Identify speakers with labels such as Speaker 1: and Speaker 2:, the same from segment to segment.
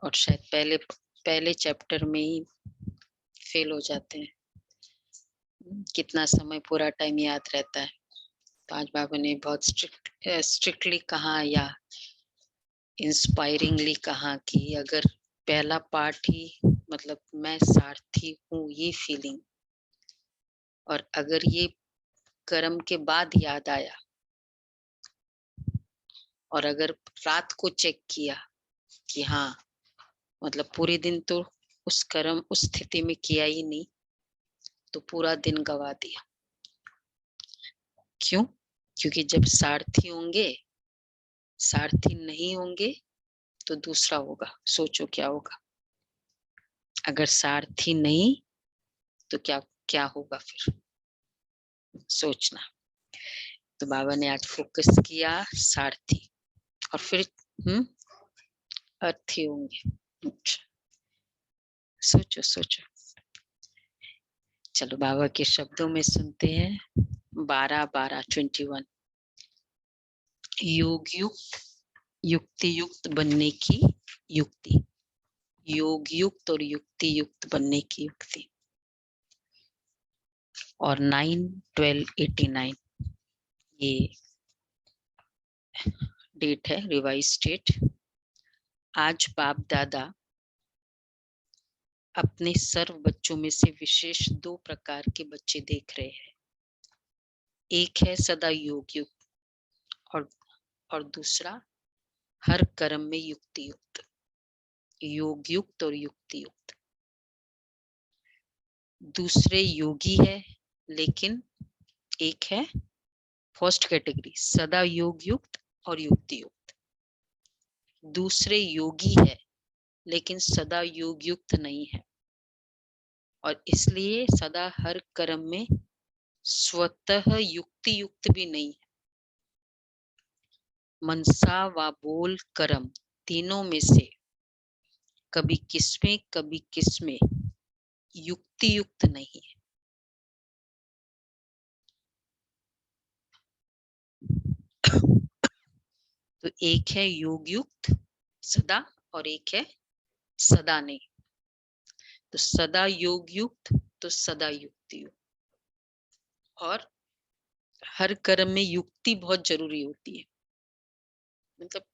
Speaker 1: और शायद पहले चैप्टर में ही फेल हो जाते हैं। कितना समय पूरा टाइम याद रहता है। तो आज बाबा ने बहुत स्ट्रिक्टली कहा या इंस्पायरिंगली कहा कि अगर पहला पार्ट ही मतलब मैं सारथी हूँ ये फीलिंग, और अगर ये कर्म के बाद याद आया और अगर रात को चेक किया कि हाँ मतलब पूरे दिन तो उस कर्म उस स्थिति में किया ही नहीं, तो पूरा दिन गवा दिया। क्यों? क्योंकि जब सारथी होंगे, सारथी नहीं होंगे तो दूसरा होगा। सोचो क्या होगा। अगर सारथी नहीं तो क्या क्या होगा फिर, सोचना। तो बाबा ने आज फोकस किया सारथी, और फिर अर्थी होंगे। सोचो सोचो। चलो बाबा के शब्दों में सुनते हैं। 12-12-21 योग युक्त युक्ति युक्त बनने की युक्ति। योग युक्त और युक्ति युक्त बनने की युक्ति। और 9/12/89 ये डेट है, रिवाइज डेट। आज बाप दादा अपने सर्व बच्चों में से विशेष 2 प्रकार के बच्चे देख रहे हैं। एक है सदा योग युक्त और दूसरा हर कर्म में युक्ति युक्त। योग युक्त और युक्ति युक्त। दूसरे योगी है, लेकिन एक है फर्स्ट कैटेगरी सदा योग युक्त और युक्ति युक्त। दूसरे योगी है लेकिन सदा योग युक्त नहीं है, और इसलिए सदा हर कर्म में स्वतः युक्ति युक्त भी नहीं है। मनसा व बोल कर्म तीनों में से कभी किसमें युक्ति युक्त नहीं है। तो एक है योग युक्त सदा और एक है सदा नहीं। तो सदा योग युक्त तो सदा युक्ति युक्त। और हर कर्म में युक्ति बहुत जरूरी होती है। मतलब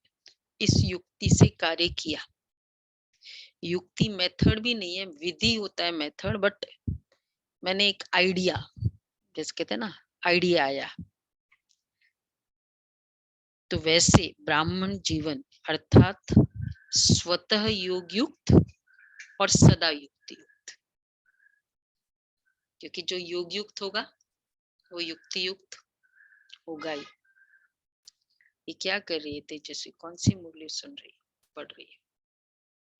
Speaker 1: इस युक्ति से कार्य किया। युक्ति मेथड भी नहीं है, विधि होता है मेथड। बट मैंने एक आइडिया, जैसे कहते हैं ना आइडिया आया, तो वैसे ब्राह्मण जीवन अर्थात स्वतः योग युक्त और सदा युक्ति युक्त। क्योंकि जो योग युक्त होगा वो युक्ति युक्त होगा ही। ये क्या कर रही है तेजस्वी? कौन सी मुरली सुन रही है, पढ़ रही है?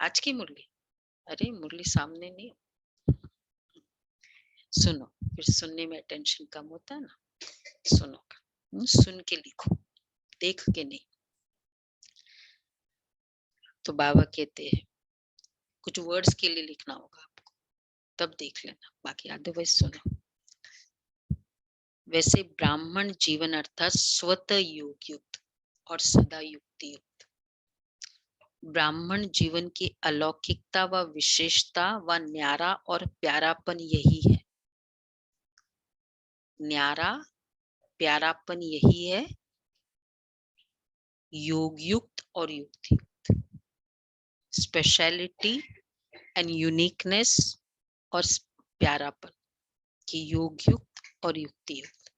Speaker 1: आज की मुरली? अरे मुरली सामने नहीं, सुनो। फिर सुनने में टेंशन कम होता है ना। सुनो, सुन के लिखो, देख के नहीं। तो बाबा कहते हैं कुछ वर्ड्स के लिए लिखना होगा आपको, तब देख लेना, बाकी अदरवाइज सुनो। वैसे ब्राह्मण जीवन अर्थात स्वतः योग युक्त और सदा युक्ति युक्त। ब्राह्मण जीवन की अलौकिकता व विशेषता व न्यारा और प्यारापन यही है। न्यारा प्यारापन यही है, योग युक्त और युक्ति युक्त। स्पेशलिटी एंड यूनिकनेस और प्यारापन की योग युक्त और युक्ति युक्त।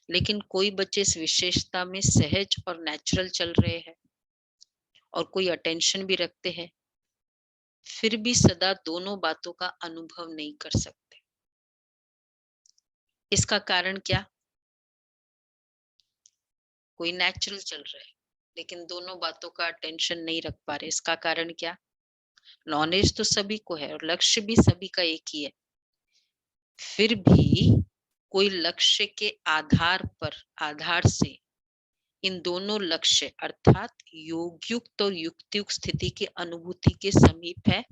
Speaker 1: लेकिन कोई बच्चे इस विशेषता में सहज और नेचुरल चल रहे हैं और कोई अटेंशन भी रखते हैं, फिर भी सदा दोनों बातों का अनुभव नहीं कर सकते। इसका कारण क्या? कोई नेचुरल चल रहा है लेकिन दोनों बातों का अटेंशन नहीं रख पा रहे। इसका कारण क्या? नॉलेज तो सभी को है और लक्ष्य भी सभी का एक ही है, फिर भी कोई लक्ष्य के आधार से इन दोनों लक्ष्य अर्थात योगयुक्त और युक्तियुक्त स्थिति की अनुभूति के समीप है,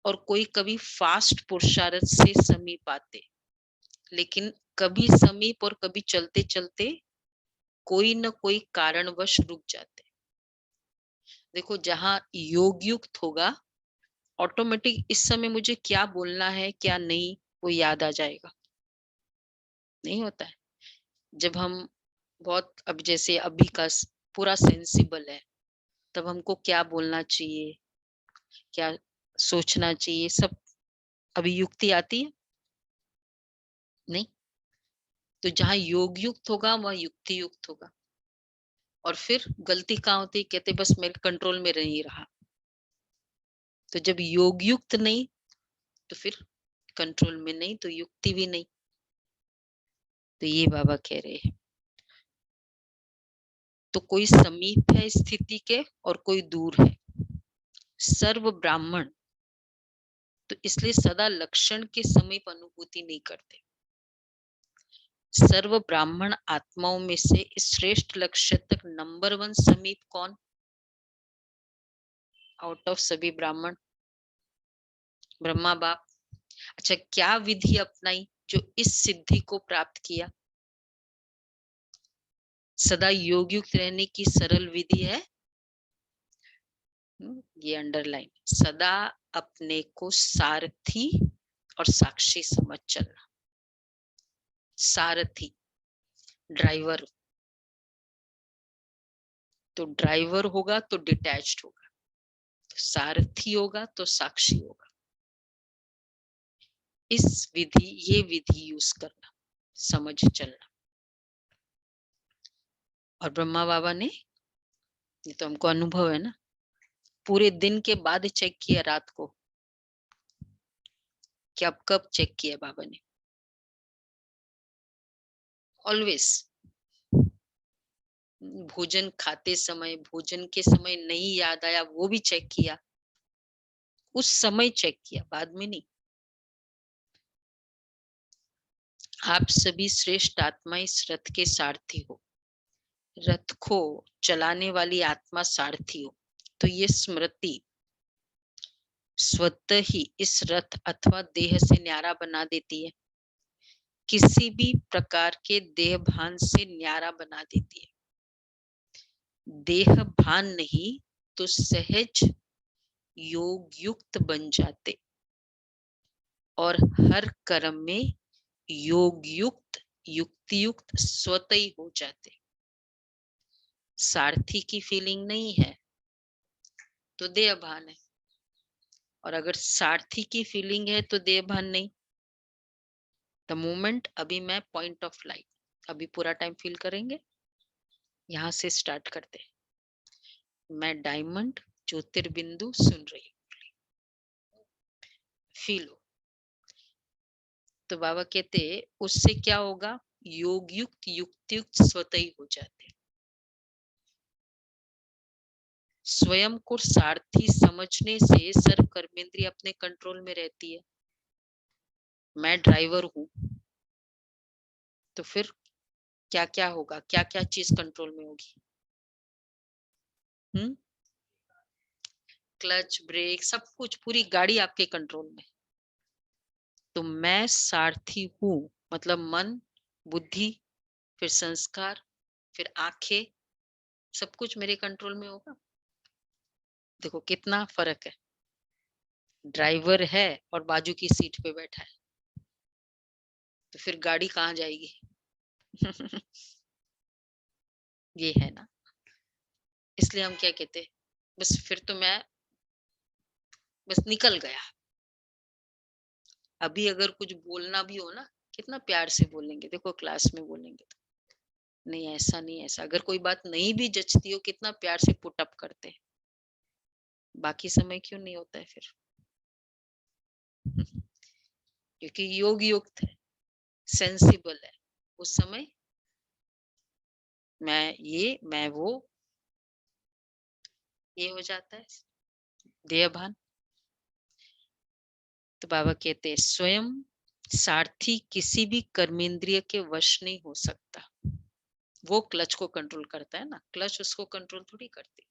Speaker 1: और कोई कभी फास्ट पुरुषार्थ से समीप आते, लेकिन कभी समीप और कभी चलते चलते कोई न कोई कारणवश रुक जाते। देखो जहां योग युक्त होगा, ऑटोमेटिक इस समय मुझे क्या बोलना है क्या नहीं वो याद आ जाएगा। नहीं होता है जब हम बहुत, अब जैसे अभी का पूरा सेंसिबल है, तब हमको क्या बोलना चाहिए, क्या सोचना चाहिए, सब अभी युक्ति आती है नहीं। तो जहाँ योग युक्त होगा वह युक्ति युक्त होगा। और फिर गलती कहाँ होती है, कहते बस मेरे कंट्रोल में नहीं रहा। तो जब योग युक्त नहीं तो फिर कंट्रोल में नहीं तो युक्ति भी नहीं। तो ये बाबा कह रहे हैं। तो कोई समीप है स्थिति के और कोई दूर है। सर्व ब्राह्मण तो इसलिए सदा लक्षण के समीप अनुभूति नहीं करते। सर्व ब्राह्मण आत्माओं में से इस श्रेष्ठ लक्ष्य तक नंबर 1 समीप कौन? आउट ऑफ सभी ब्राह्मण ब्रह्मा बाप। अच्छा, क्या विधि अपनाई जो इस सिद्धि को प्राप्त किया? सदा योग युक्त रहने की सरल विधि है, ये अंडरलाइन, सदा अपने को सारथी और साक्षी समझ चलना। सारथी ड्राइवर, तो ड्राइवर होगा तो डिटैच्ड होगा, तो सारथी होगा तो साक्षी होगा। इस विधि, ये विधि यूज करना, समझ चलना। और ब्रह्मा बाबा ने, ये तो हमको अनुभव है ना, पूरे दिन के बाद चेक किया रात को कि अब कब चेक किया बाबा ने। ऑलवेज भोजन खाते समय, भोजन के समय नहीं याद आया वो भी चेक किया, उस समय चेक किया, बाद में नहीं। आप सभी श्रेष्ठ आत्मा इस रथ के सारथी हो। रथ को चलाने वाली आत्मा सारथी हो। तो ये स्मृति स्वतः ही इस रथ अथवा देह से न्यारा बना देती है, किसी भी प्रकार के देह भान से न्यारा बना देती है। देह भान नहीं तो सहज योग युक्त बन जाते और हर कर्म में योग युक्त युक्ति युक्त स्वतः ही हो जाते। सारथी की फीलिंग नहीं है तो देह भान है, और अगर सारथी की फीलिंग है तो देह भान नहीं। द मोमेंट, अभी मैं पॉइंट ऑफ लाइट, अभी पूरा टाइम फील करेंगे, यहां से स्टार्ट करते। मैं डायमंड ज्योतिर्बिंदु सुन रही हूँ, फील हो। तो बाबा कहते उससे क्या होगा, योग युक्त युक्ति युक्त स्वतः ही हो जाते। स्वयं को सारथी समझने से सर्व कर्मेंद्रिय अपने कंट्रोल में रहती है। मैं ड्राइवर हूं तो फिर क्या क्या होगा, क्या क्या चीज कंट्रोल में होगी? क्लच, ब्रेक, सब कुछ, पूरी गाड़ी आपके कंट्रोल में। तो मैं सारथी हूं मतलब मन, बुद्धि, फिर संस्कार, फिर आंखें, सब कुछ मेरे कंट्रोल में होगा। देखो कितना फर्क है, ड्राइवर है और बाजू की सीट पे बैठा है, तो फिर गाड़ी कहाँ जाएगी? ये है ना। इसलिए हम क्या कहते, बस फिर तो मैं बस निकल गया। अभी अगर कुछ बोलना भी हो ना, कितना प्यार से बोलेंगे, देखो क्लास में बोलेंगे तो नहीं ऐसा नहीं ऐसा, अगर कोई बात नहीं भी जचती हो कितना प्यार से पुट अप करते हैं। बाकी समय क्यों नहीं होता है फिर? क्योंकि योग युक्त है, सेंसिबल है, उस समय मैं ये मैं वो, ये हो जाता है देह भान। तो बाबा कहते हैं स्वयं सारथी किसी भी कर्मेंद्रिय के वश नहीं हो सकता। वो क्लच को कंट्रोल करता है ना, क्लच उसको कंट्रोल थोड़ी करती।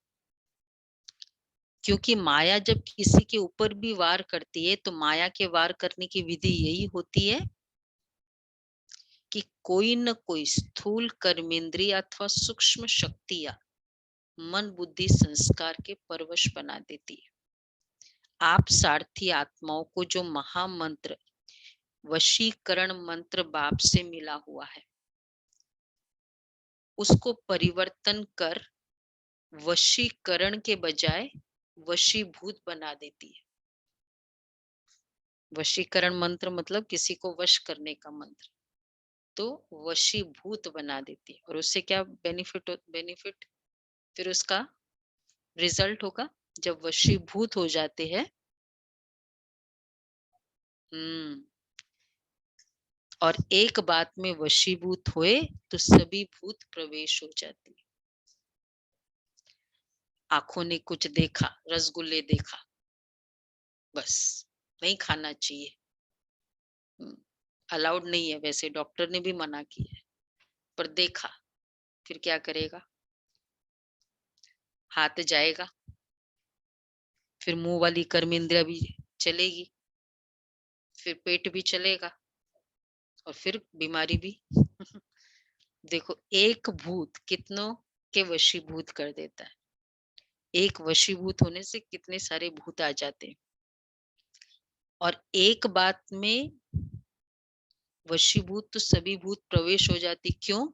Speaker 1: क्योंकि माया जब किसी के ऊपर भी वार करती है तो माया के वार करने की विधि यही होती है कि कोई न कोई स्थूल कर्मेंद्रिय अथवा सूक्ष्म शक्तियां मन बुद्धि संस्कार के परवश बना देती है। आप सारथी आत्माओं को जो महामंत्र वशीकरण मंत्र बाप से मिला हुआ है, उसको परिवर्तन कर वशीकरण के बजाय वशीभूत बना देती है। वशीकरण मंत्र मतलब किसी को वश करने का मंत्र, तो वशीभूत बना देती है। और उससे क्या बेनिफिट फिर उसका रिजल्ट होगा, जब वशीभूत हो जाते हैं और एक बात में वशीभूत हुए तो सभी भूत प्रवेश हो जाती है। आंखों ने कुछ देखा, रसगुल्ले देखा, बस नहीं खाना चाहिए, अलाउड नहीं है, वैसे डॉक्टर ने भी मना किया है, पर देखा, फिर क्या करेगा? हाथ जाएगा, फिर मुंह वाली कर्म इंद्रिया भी चलेगी, फिर पेट भी चलेगा और फिर बीमारी भी। देखो, एक भूत कितनों के वशीभूत कर देता है। एक वशीभूत होने से कितने सारे भूत आ जाते हैं। और एक बात में वशीभूत तो सभी भूत प्रवेश हो जाती। क्यों?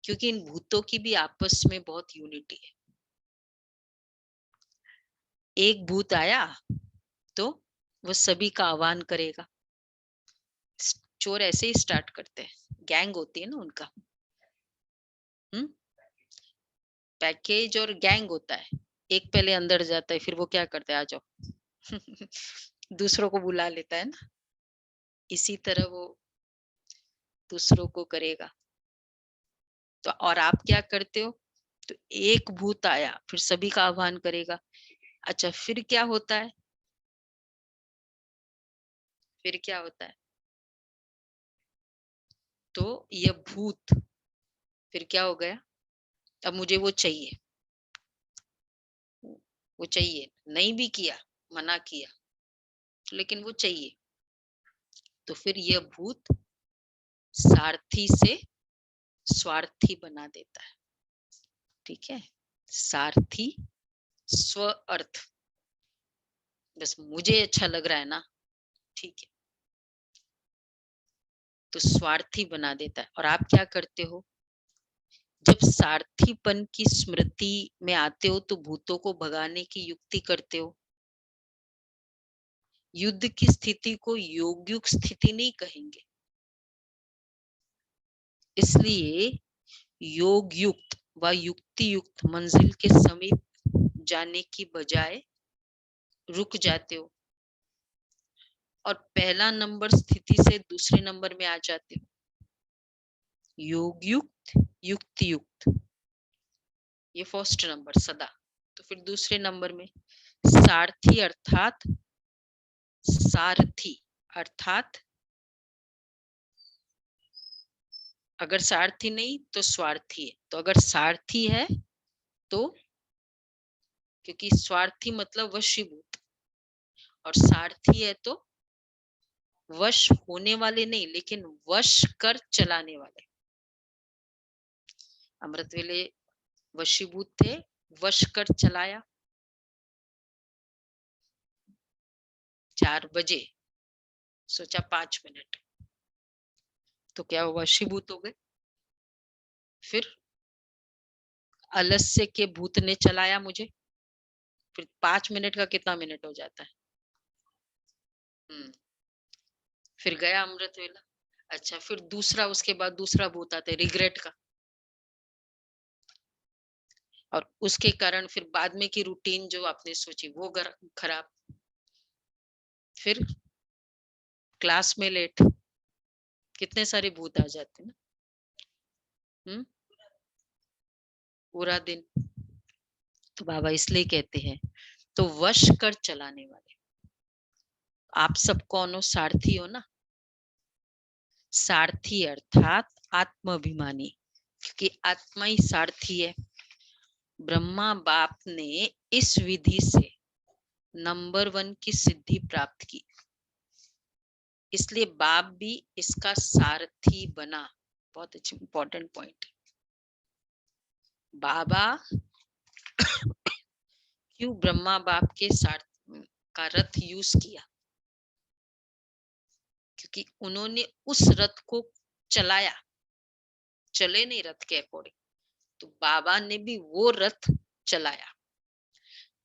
Speaker 1: क्योंकि इन भूतों की भी आपस में बहुत यूनिटी है। एक भूत आया तो वो सभी का आह्वान करेगा। चोर ऐसे ही स्टार्ट करते हैं, गैंग होती है ना उनका, पैकेज और गैंग होता है। एक पहले अंदर जाता है, फिर वो क्या करता है, आ जाओ दूसरों को बुला लेता है ना, इसी तरह वो दूसरों को करेगा। तो और आप क्या करते हो? तो एक भूत आया, फिर सभी का आह्वान करेगा। अच्छा, फिर क्या होता है? फिर क्या होता है? तो ये भूत फिर क्या हो गया? अब मुझे वो चाहिए, वो चाहिए, नहीं भी किया, मना किया, लेकिन वो चाहिए। तो फिर यह भूत सारथी से स्वार्थी बना देता है। ठीक है, सारथी स्व अर्थ, बस मुझे अच्छा लग रहा है ना, ठीक है, तो स्वार्थी बना देता है। और आप क्या करते हो? जब सारथीपन की स्मृति में आते हो तो भूतों को भगाने की युक्ति करते हो। युद्ध की स्थिति को योगयुक्त स्थिति नहीं कहेंगे, इसलिए योग युक्त व युक्ति युक्त मंजिल के समीप जाने की बजाय रुक जाते हो और पहला नंबर स्थिति से दूसरे नंबर में आ जाते हो। योग युक्त, युक्ति युक्त, ये फर्स्ट नंबर सदा। तो फिर दूसरे नंबर में सारथी अर्थात सारथी अर्थात अगर सारथी नहीं तो स्वार्थी है। तो अगर सारथी है तो, क्योंकि स्वार्थी मतलब वशीभूत, और सारथी है तो वश होने वाले नहीं, लेकिन वश कर चलाने वाले। अमृत वेले वशीभूत थे, वश कर चलाया। 4 बजे सोचा 5 मिनट, तो क्या हुआ? वशीभूत हो गए। फिर आलस्य के भूत ने चलाया मुझे, फिर 5 मिनट का कितना मिनट हो जाता है? फिर गया अमृत वेला। अच्छा, फिर दूसरा, उसके बाद दूसरा भूत आता है रिग्रेट का, और उसके कारण फिर बाद में की रूटीन जो आपने सोची वो खराब। फिर क्लास में लेट, कितने सारे भूत आ जाते हैं ना। पूरा दिन। तो बाबा इसलिए कहते हैं, तो वश कर चलाने वाले आप सब कौन हो? सारथी हो ना। सारथी अर्थात आत्माभिमानी, क्योंकि आत्मा ही सारथी है। ब्रह्मा बाप ने इस विधि से नंबर 1 की सिद्धि प्राप्त की, इसलिए बाप भी इसका सारथी बना। बहुत अच्छी इंपॉर्टेंट पॉइंट। बाबा क्यों ब्रह्मा बाप के साथ का रथ यूज किया? क्योंकि उन्होंने उस रथ को चलाया, चले नहीं रथ के अकॉर्डिंग, तो बाबा ने भी वो रथ चलाया।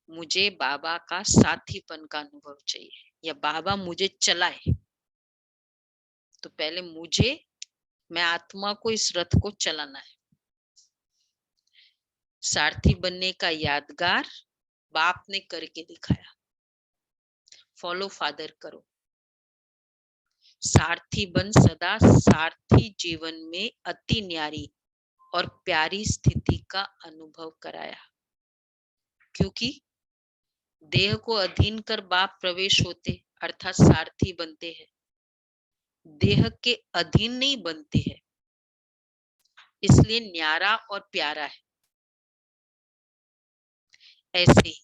Speaker 1: मुझे बाबा का साथीपन का अनुभव चाहिए, या बाबा मुझे चलाए, तो पहले मैं आत्मा को इस रथ को चलाना है। सारथी बनने का यादगार बाप ने करके दिखाया। फॉलो फादर करो, सारथी बन सदा सारथी जीवन में अति न्यारी और प्यारी स्थिति का अनुभव कराया। क्योंकि देह को अधीन कर बाप प्रवेश होते अर्थात सारथी बनते हैं, देह के अधीन नहीं बनते हैं, इसलिए न्यारा और प्यारा है। ऐसे ही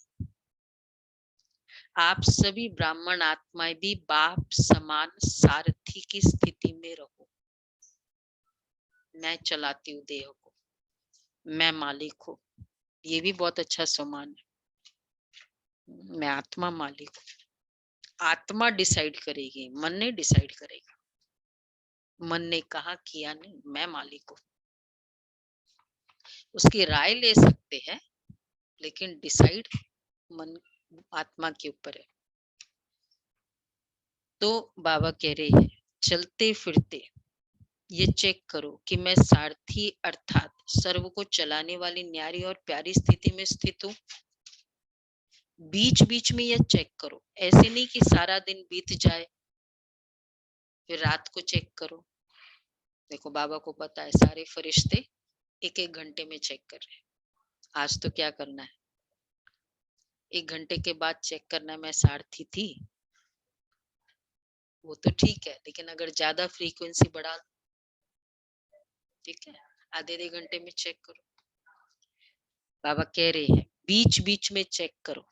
Speaker 1: आप सभी ब्राह्मण आत्माएं भी बाप समान सारथी की स्थिति में रहो। मैं चलाती हूँ देह को, मैं मालिक हूँ, ये भी बहुत अच्छा सम्मान है। मैं आत्मा मालिक हूँ। आत्मा डिसाइड करेगी, मन नहीं डिसाइड करेगा। मन ने कहा किया नहीं, मैं मालिक हूँ। उसकी राय ले सकते हैं, लेकिन डिसाइड मन आत्मा के ऊपर है। तो बाबा कह रहे हैं, चलते फिरते ये चेक करो कि मैं सारथी अर्थात सर्व को चलाने वाली न्यारी और प्यारी स्थिति में स्थित हूँ। बीच बीच में ये चेक करो, ऐसे नहीं कि सारा दिन बीत जाए फिर रात को चेक करो। देखो बाबा को पता है सारे फरिश्ते एक एक घंटे में चेक कर रहे हैं। आज तो क्या करना है, 1 घंटे के बाद चेक करना है मैं सारथी थी, वो तो ठीक है, लेकिन अगर ज्यादा फ्रीक्वेंसी बढ़ा, ठीक है, आधे घंटे में चेक करो। बाबा कह रहे हैं बीच बीच में चेक करो,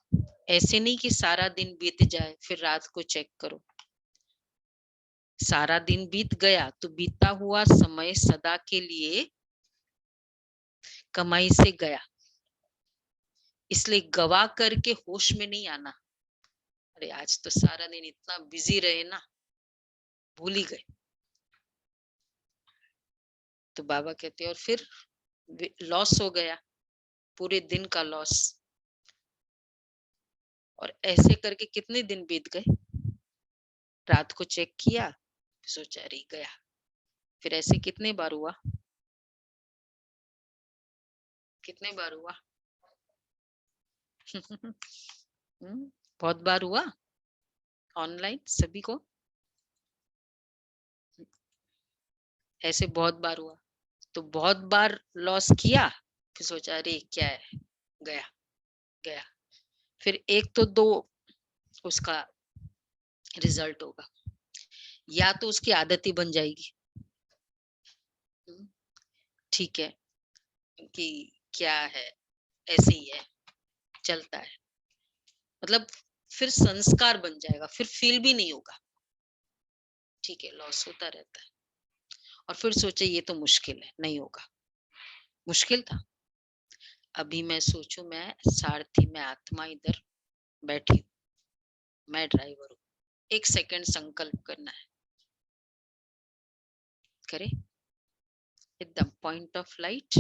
Speaker 1: ऐसे नहीं कि सारा दिन बीत जाए फिर रात को चेक करो। सारा दिन बीत गया तो बीता हुआ समय सदा के लिए कमाई से गया, इसलिए गवा करके होश में नहीं आना। अरे आज तो सारा दिन इतना बिजी रहे ना, भूल ही गए। तो बाबा कहते हैं और फिर लॉस हो गया, पूरे दिन का लॉस। और ऐसे करके कितने दिन बीत गए, रात को चेक किया, सोचा रही गया, फिर ऐसे कितने बार हुआ, कितने बार हुआ? बहुत बार हुआ ऑनलाइन सभी को, ऐसे बहुत बार हुआ। तो बहुत बार लॉस किया, फिर सोचा अरे क्या है, गया गया, फिर एक तो दो उसका रिजल्ट होगा, या तो उसकी आदत ही बन जाएगी। ठीक है कि क्या है, ऐसे ही है, चलता है, मतलब फिर संस्कार बन जाएगा, फिर फील भी नहीं होगा। ठीक है, लॉस होता रहता है, और फिर सोचे ये तो मुश्किल है, नहीं होगा। मुश्किल था, अभी मैं सोचूं मैं सारथी, मैं आत्मा इधर बैठी हूँ, मैं ड्राइवर हूँ। 1 सेकंड संकल्प करना है, करे एकदम पॉइंट ऑफ लाइट,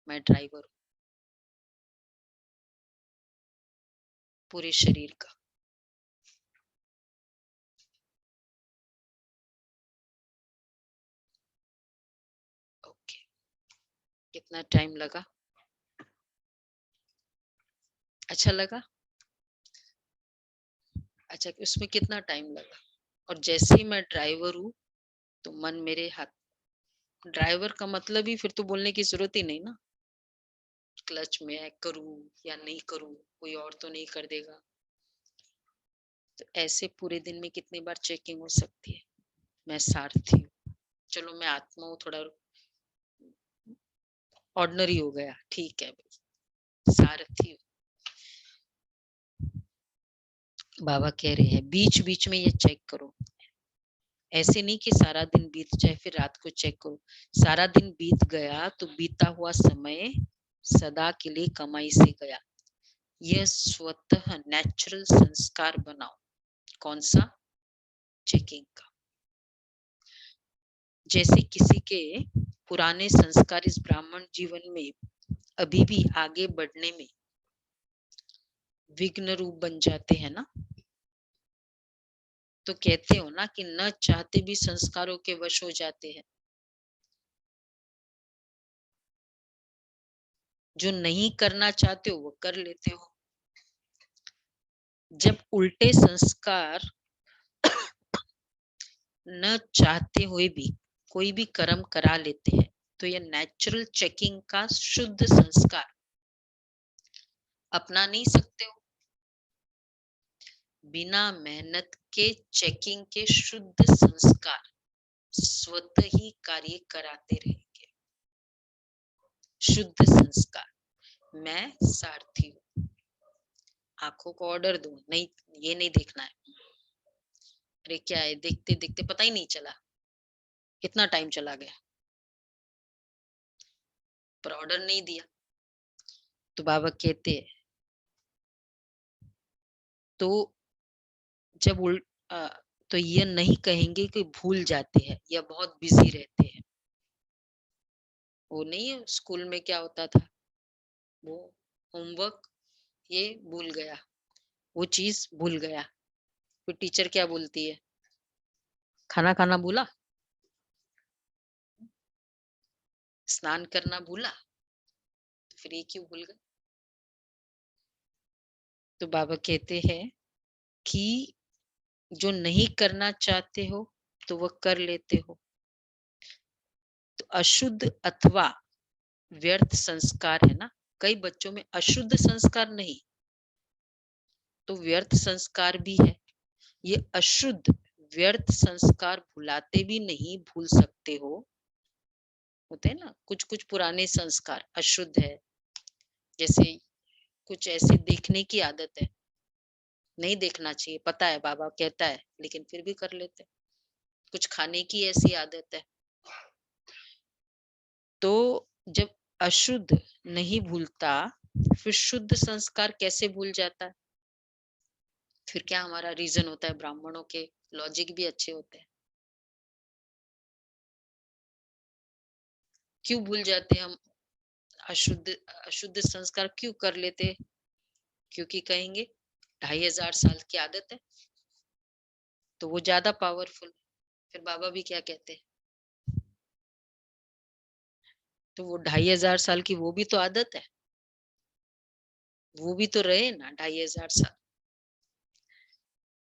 Speaker 1: मैं ड्राइवर हूँ पूरे शरीर का। ओके, कितना टाइम लगा, अच्छा लगा? अच्छा, उसमें कितना टाइम लगा? और जैसे ही मैं ड्राइवर हूँ तो मन मेरे हाथ, ड्राइवर का मतलब ही फिर तो बोलने की जरूरत ही नहीं ना, क्लच में है, करूँ या नहीं करूँ, कोई और तो नहीं कर देगा। तो ऐसे पूरे दिन में कितनी बार चेकिंग हो सकती है, मैं सारथी हूँ, चलो मैं आत्मा हूँ, थोड़ा ऑर्डिनरी हो गया, ठीक है भाई, सारथी हूँ। बाबा कह रहे हैं बीच बीच में ये चेक करो, ऐसे नहीं कि सारा दिन बीत जाए फिर रात को चेक करो। सारा दिन बीत गया तो बीता हुआ समय सदा के लिए कमाई से गया। यह स्वतः नेचुरल संस्कार बनाओ। कौन सा? चेकिंग का। जैसे किसी के पुराने संस्कार इस ब्राह्मण जीवन में अभी भी आगे बढ़ने में विघ्न रूप बन जाते हैं ना, तो कहते हो ना कि न चाहते भी संस्कारों के वश हो जाते हैं। जो नहीं करना चाहते हो वो कर लेते हो। जब उल्टे संस्कार न चाहते हुए भी कोई भी कर्म करा लेते हैं, तो यह नेचुरल चेकिंग का शुद्ध संस्कार अपना नहीं सकते हो। बिना मेहनत के चेकिंग के शुद्ध संस्कार स्वतः ही कार्य कराते रहेंगे। शुद्ध संस्कार। मैं सारथी हूँ, आंखों को ऑर्डर दूं, नहीं ये नहीं देखना है। अरे क्या है, देखते देखते पता ही नहीं चला कितना टाइम चला गया, पर ऑर्डर नहीं दिया। तो बाबा कहते हैं, तो जब तो ये नहीं कहेंगे कि भूल जाते हैं या बहुत बिजी रहते हैं। वो नहीं है स्कूल में क्या होता था, वो होमवर्क ये भूल गया, वो चीज भूल गया, फिर टीचर क्या बोलती है, खाना खाना भूला, स्नान करना भूला, तो फिर ये क्यों भूल गए। तो बाबा कहते हैं कि जो नहीं करना चाहते हो तो वह कर लेते हो। तो अशुद्ध अथवा व्यर्थ संस्कार है ना, कई बच्चों में अशुद्ध संस्कार नहीं तो व्यर्थ संस्कार भी है। ये अशुद्ध व्यर्थ संस्कार भुलाते भी नहीं, भूल सकते हो। होते हैं ना कुछ कुछ पुराने संस्कार अशुद्ध है, जैसे कुछ ऐसे देखने की आदत है, नहीं देखना चाहिए, पता है बाबा कहता है, लेकिन फिर भी कर लेते। कुछ खाने की ऐसी आदत है। तो जब अशुद्ध नहीं भूलता, फिर शुद्ध संस्कार कैसे भूल जाता है। फिर क्या हमारा रीजन होता है, ब्राह्मणों के लॉजिक भी अच्छे होते हैं। क्यों भूल जाते हम अशुद्ध अशुद्ध संस्कार क्यों कर लेते, क्योंकि कहेंगे 2500 साल की आदत है तो वो ज्यादा पावरफुल। फिर बाबा भी क्या कहते हैं, तो वो 2500 साल की वो भी तो आदत है, वो भी तो रहे ना 2500 साल।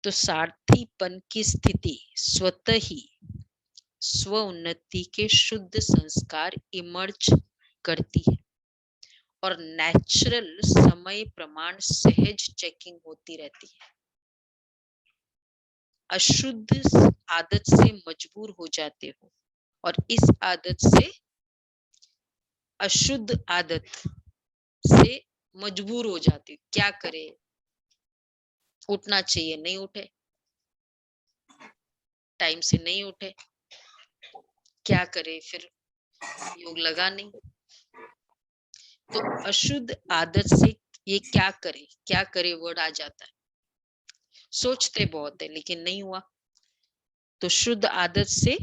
Speaker 1: तो सारथीपन की स्थिति स्वतः ही स्व उन्नति के शुद्ध संस्कार इमर्ज करती है और नेचुरल समय प्रमाण सहज चेकिंग होती रहती है। अशुद्ध आदत से मजबूर हो जाते हो और इस आदत से अशुद्ध आदत से मजबूर हो जाती हो। क्या करे, उठना चाहिए नहीं उठे, टाइम से नहीं उठे, क्या करे, फिर योग लगा नहीं। तो अशुद्ध आदत से ये क्या करे वर्ड आ जाता है। सोचते बहुत है लेकिन नहीं हुआ। तो शुद्ध आदत से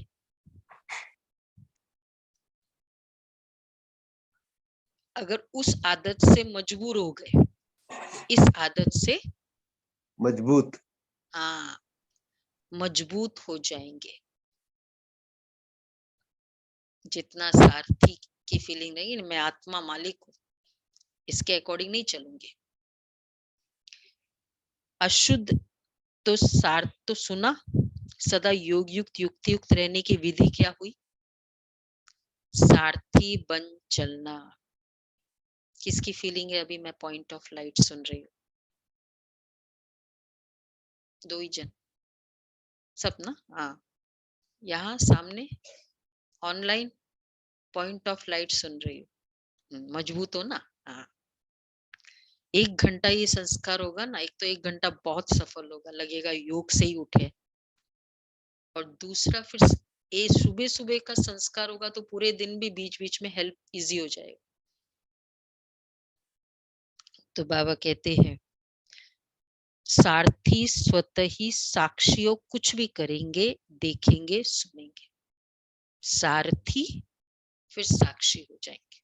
Speaker 1: अगर उस आदत से मजबूर हो गए, इस आदत से
Speaker 2: मजबूत,
Speaker 1: हाँ मजबूत हो जाएंगे। जितना सारथी की फीलिंग नहीं, मैं आत्मा मालिक हूँ, इसके अकॉर्डिंग नहीं चलूंगी। अशुद्ध तो सार तो सुना, सदा योग युक्त युक्ति युक्त रहने की विधि क्या हुई, सारथी बन चलना। किसकी फीलिंग है, अभी मैं पॉइंट ऑफ लाइट सुन रही हूँ, दो ही जन सब ना, हाँ यहाँ सामने ऑनलाइन पॉइंट ऑफ लाइट सुन रही हूँ, मजबूत हो ना। हाँ 1 घंटा ये संस्कार होगा ना, एक तो 1 घंटा बहुत सफल होगा, लगेगा योग से ही उठे, और दूसरा फिर ये सुबह सुबह का संस्कार होगा तो पूरे दिन भी बीच बीच में हेल्प इजी हो जाएगा। तो बाबा कहते हैं सारथी स्वतः ही साक्षियों कुछ भी करेंगे, देखेंगे, सुनेंगे। सारथी फिर साक्षी हो जाएंगे।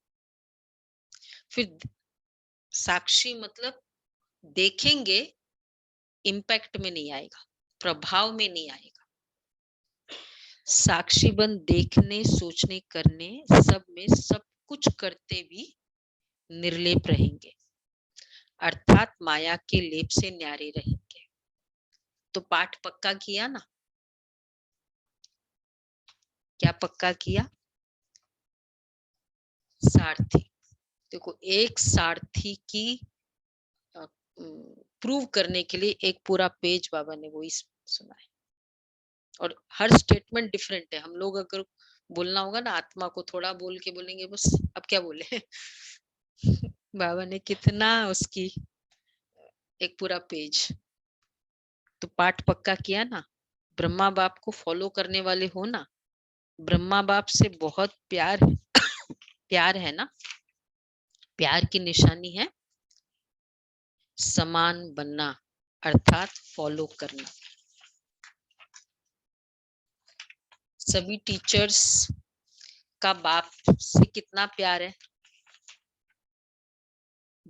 Speaker 1: फिर साक्षी मतलब देखेंगे, इम्पैक्ट में नहीं आएगा, प्रभाव में नहीं आएगा। साक्षी बन देखने, सोचने, करने सब में सब कुछ करते भी निर्लेप रहेंगे, अर्थात माया के लेप से न्यारे रहेंगे। तो पाठ पक्का किया ना? क्या पक्का किया? सारथी। देखो, एक सारथी की प्रूव करने के लिए एक पूरा पेज बाबा ने वही सुना है, और हर स्टेटमेंट डिफरेंट है। हम लोग अगर बोलना होगा ना, आत्मा को थोड़ा बोल के बोलेंगे बस, अब क्या बोले बाबा ने कितना उसकी एक पूरा पेज। तो पाठ पक्का किया ना? ब्रह्मा बाप को फॉलो करने वाले हो ना? ब्रह्मा बाप से बहुत प्यार है प्यार है ना? प्यार की निशानी है समान बनना, अर्थात फॉलो करना। सभी टीचर्स का बाप से कितना प्यार है?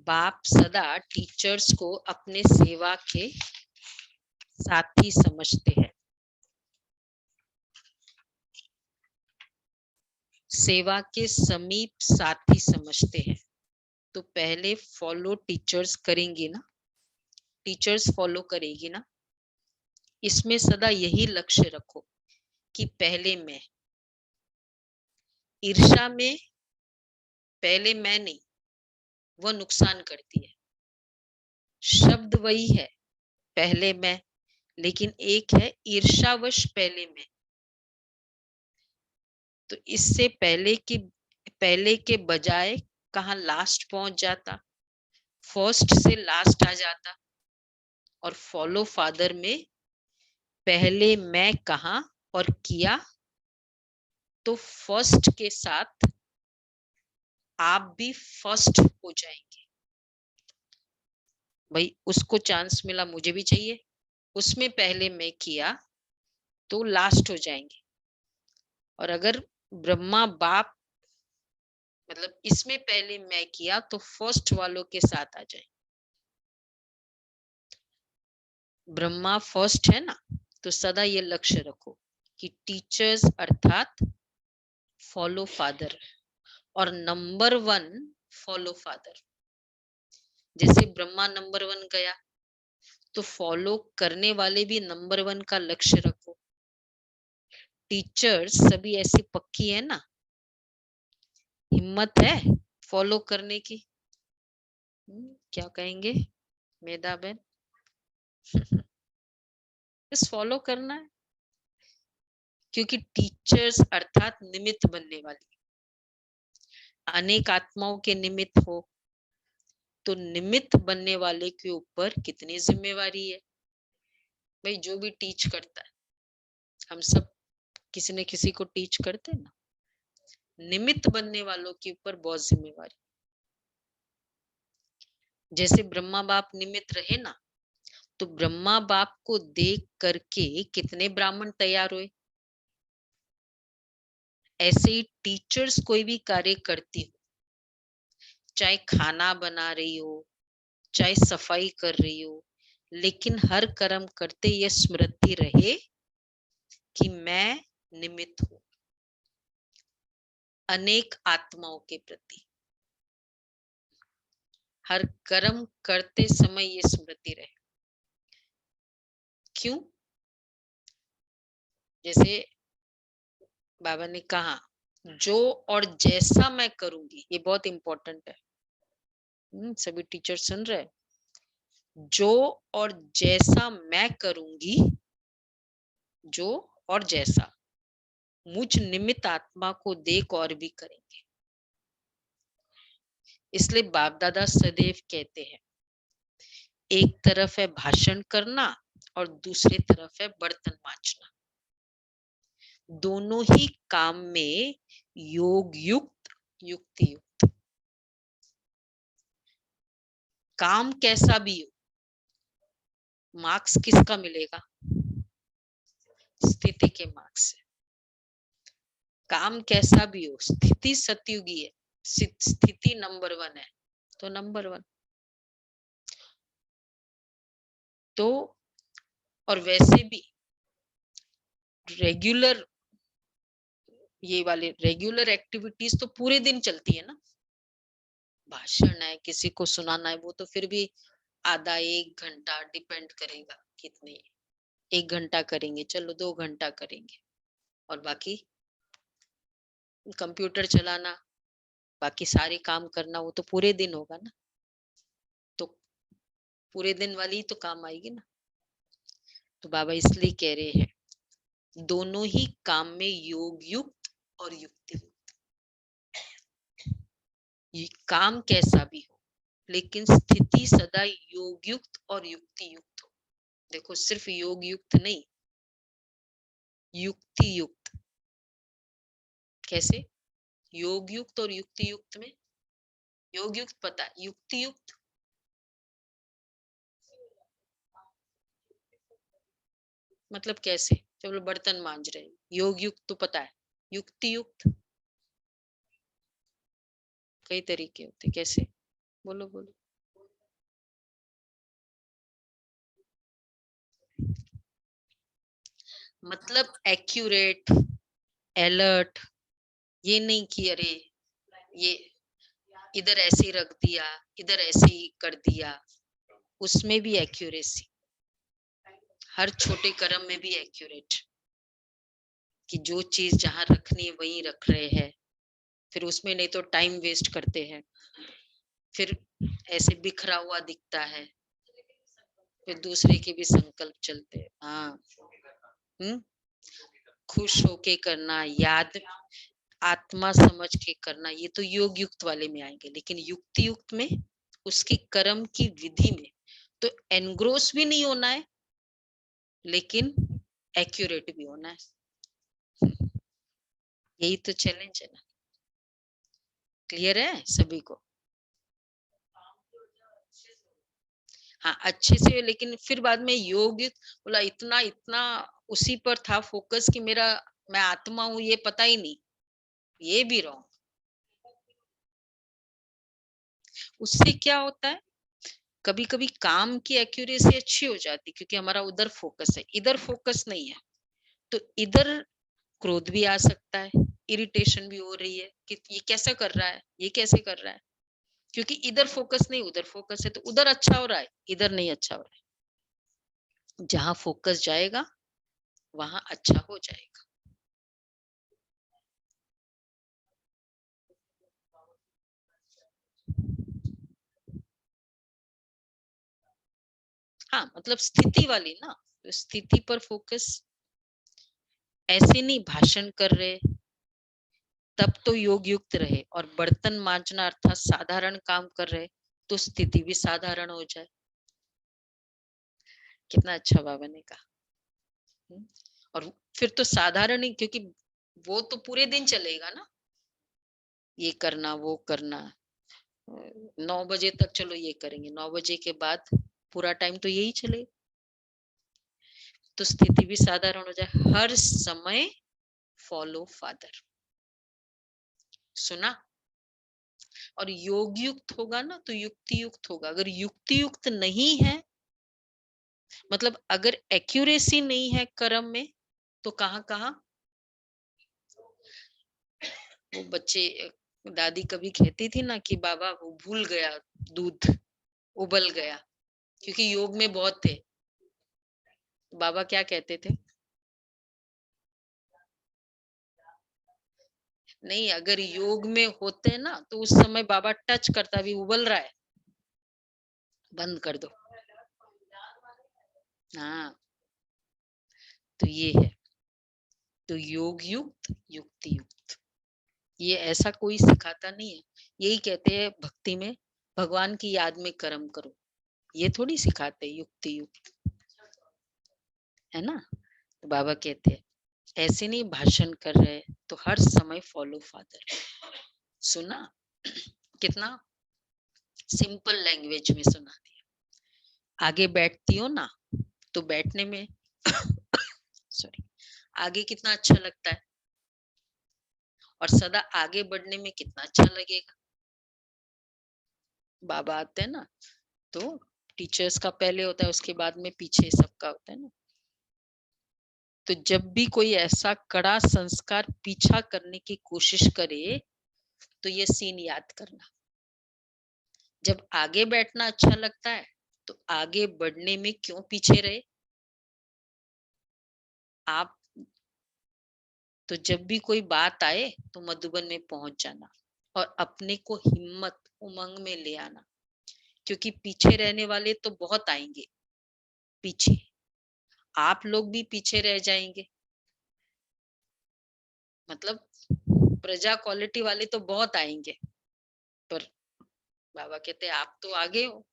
Speaker 1: बाप सदा टीचर्स को अपने सेवा के साथी समझते हैं, सेवा के समीप साथी समझते हैं। तो पहले फॉलो टीचर्स करेंगी ना, टीचर्स फॉलो करेगी ना। इसमें सदा यही लक्ष्य रखो कि पहले मैं, ईर्ष्या में पहले मैं नहीं, वो नुकसान करती है। शब्द वही है, पहले मैं, लेकिन एक है ईर्ष्यावश पहले मैं। तो इससे पहले के बजाय कहाँ लास्ट पहुंच जाता, फर्स्ट से लास्ट आ जाता। और फॉलो फादर में पहले मैं कहा और किया, तो फर्स्ट के साथ आप भी फर्स्ट हो जाएंगे। भाई उसको चांस मिला, मुझे भी चाहिए, उसमें पहले मैं किया तो लास्ट हो जाएंगे। और अगर ब्रह्मा बाप मतलब इसमें पहले मैं किया तो फर्स्ट वालों के साथ आ जाए। ब्रह्मा फर्स्ट है ना, तो सदा ये लक्ष्य रखो कि टीचर्स अर्थात फॉलो फादर, और नंबर 1 फॉलो फादर। जैसे ब्रह्मा नंबर 1 गया, तो फॉलो करने वाले भी नंबर 1 का लक्ष्य रखो। टीचर्स सभी ऐसी पक्की है ना, हिम्मत है फॉलो करने की? क्या कहेंगे मेधा बहन? बस फॉलो करना है, क्योंकि टीचर्स अर्थात निमित्त बनने वाली, अनेक आत्माओं के निमित्त हो, तो निमित्त बनने वाले के ऊपर कितनी जिम्मेवारी है। भाई जो भी टीच करता है, हम सब किसी न किसी को टीच करते हैं ना, निमित्त बनने वालों के ऊपर बहुत जिम्मेवारी। जैसे ब्रह्मा बाप निमित्त रहे ना, तो ब्रह्मा बाप को देख करके कितने ब्राह्मण तैयार हुए। ऐसे ही टीचर्स कोई भी कार्य करती हो, चाहे खाना बना रही हो, चाहे सफाई कर रही हो, लेकिन हर कर्म करते ये स्मृति रहे कि मैं निमित्त हूं अनेक आत्माओं के प्रति। हर कर्म करते समय ये स्मृति रहे। क्यों? जैसे बाबा ने कहा, जो और जैसा मैं करूंगी, ये बहुत इंपॉर्टेंट है। सभी टीचर सुन रहे? जो और जैसा मैं करूंगी, जो और जैसा मुझ निमित्त आत्मा को देख और भी करेंगे। इसलिए बाप दादा सदैव कहते हैं, एक तरफ है भाषण करना और दूसरी तरफ है बर्तन मांजना। दोनों ही काम में योग युक्त, युक्ति युक्त। काम कैसा भी हो, मार्क्स किसका मिलेगा? स्थिति के मार्क्स से। काम कैसा भी हो, स्थिति सतयुगी है, स्थिति नंबर 1 है, तो नंबर 1। तो और वैसे भी रेगुलर, ये वाले रेगुलर एक्टिविटीज तो पूरे दिन चलती है ना। भाषण है, किसी को सुनाना है, वो तो फिर भी आधा 1 घंटा डिपेंड करेगा कितने, 1 घंटा करेंगे, चलो 2 घंटा करेंगे, और बाकी कंप्यूटर चलाना, बाकी सारे काम करना, वो तो पूरे दिन होगा ना। तो पूरे दिन वाली तो काम आएगी ना। तो बाबा इसलिए कह रहे हैं दोनों ही काम में योग युक्त और युक्ति युक्त। काम कैसा भी हो, लेकिन स्थिति सदा योग युक्त और युक्ति युक्त हो। देखो, सिर्फ योग युक्त नहीं, युक्ति युक्त। कैसे? योग युक्त और युक्ति युक्त में, योग युक्त पता है, युक्ति युक्त मतलब कैसे? चलो बर्तन मांज रहे, योग युक्त तो पता है, युक्ति युक्त कई तरीके होते, कैसे? बोलो बोलो। मतलब एक्यूरेट, अलर्ट, ये नहीं कि अरे ये इधर ऐसे ही रख दिया, इधर ऐसे ही कर दिया, उसमें भी एक्यूरेसी, हर छोटे कर्म में भी एक्यूरेट, कि जो चीज जहां रखनी है वहीं रख रहे हैं, फिर उसमें नहीं तो टाइम वेस्ट करते हैं, फिर ऐसे बिखरा हुआ दिखता है, फिर दूसरे के भी संकल्प चलते हैं। हाँ, खुश होके करना, याद आत्मा समझ के करना, ये तो योग युक्त वाले में आएंगे। लेकिन युक्ति युक्त में उसकी कर्म की विधि में तो एनग्रोस भी नहीं होना है, लेकिन एक्यूरेट भी होना है। यही तो चैलेंज है ना। क्लियर है सभी को? हाँ, अच्छे से, लेकिन फिर बाद में योग बोला, इतना इतना उसी पर था फोकस कि मेरा, मैं आत्मा हूं ये पता ही नहीं, ये भी रॉन्ग। उससे क्या होता है, कभी कभी काम की एक्यूरेसी अच्छी हो जाती क्योंकि हमारा उधर फोकस है, इधर फोकस नहीं है, तो इधर क्रोध भी आ सकता है, इरिटेशन भी हो रही है कि ये कैसा कर रहा है, ये कैसे कर रहा है, क्योंकि इधर फोकस नहीं, उधर फोकस है, तो उधर अच्छा हो रहा है, इधर नहीं अच्छा हो रहा है। जहां फोकस जाएगा वहां अच्छा हो जाएगा। हाँ, मतलब स्थिति वाली ना, तो स्थिति पर फोकस, ऐसे नहीं भाषण कर रहे तब तो योग युक्त रहे, और बर्तन मांजना अर्थात साधारण काम कर रहे तो स्थिति भी साधारण हो जाए। कितना अच्छा बाबा ने कहा। और फिर तो साधारण ही, क्योंकि वो तो पूरे दिन चलेगा ना, ये करना वो करना, 9 बजे तक चलो ये करेंगे, 9 बजे के बाद पूरा टाइम तो यही चले, तो स्थिति भी साधारण हो जाए। हर समय फॉलो फादर, सुना? और योग युक्त होगा ना तो युक्ति युक्त होगा। अगर युक्ति युक्त नहीं है, मतलब अगर एक्यूरेसी नहीं है कर्म में, तो कहाँ कहाँ वो बच्चे, दादी कभी कहती थी ना कि बाबा वो भूल गया, दूध उबल गया, क्योंकि योग में बहुत थे। बाबा क्या कहते थे? नहीं, अगर योग में होते ना तो उस समय बाबा टच करता, भी उबल रहा है, बंद कर दो। हाँ, तो ये है, तो योग युक्त युक्ति युक्त, ये ऐसा कोई सिखाता नहीं है। यही कहते हैं भक्ति में भगवान की याद में कर्म करो, ये थोड़ी सिखाते युक्ति युक्त, है ना। तो बाबा कहते हैं ऐसे नहीं भाषण कर रहे तो हर समय फॉलो फादर। सुना? कितना सिंपल लैंग्वेज में सुना दिया। आगे बैठती हो ना तो बैठने में सॉरी आगे कितना अच्छा लगता है और सदा आगे बढ़ने में कितना अच्छा लगेगा। बाबा आते हैं ना तो टीचर्स का पहले होता है, उसके बाद में पीछे सबका होता है ना। तो जब भी कोई ऐसा कड़ा संस्कार पीछा करने की कोशिश करे तो ये सीन याद करना। जब आगे बैठना अच्छा लगता है तो आगे बढ़ने में क्यों पीछे रहे आप। तो जब भी कोई बात आए तो मधुबन में पहुंच जाना और अपने को हिम्मत उमंग में ले आना, क्योंकि पीछे रहने वाले तो बहुत आएंगे पीछे, आप लोग भी पीछे रह जाएंगे। मतलब प्रजा क्वालिटी वाले तो बहुत आएंगे, पर बाबा कहते हैं आप तो आगे हो,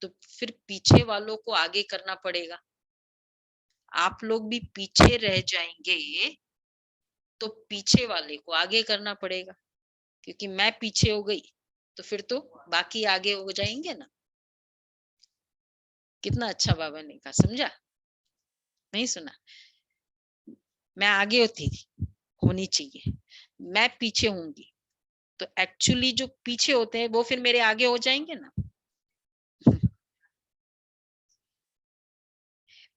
Speaker 1: तो फिर पीछे वालों को आगे करना पड़ेगा। आप लोग भी पीछे रह जाएंगे तो पीछे वाले को आगे करना पड़ेगा, क्योंकि मैं पीछे हो गई तो फिर तो बाकी आगे हो जाएंगे ना। कितना अच्छा बाबा ने कहा, समझा नहीं सुना। मैं आगे होनी चाहिए, मैं पीछे होंगी तो एक्चुअली जो पीछे होते हैं वो फिर मेरे आगे हो जाएंगे ना।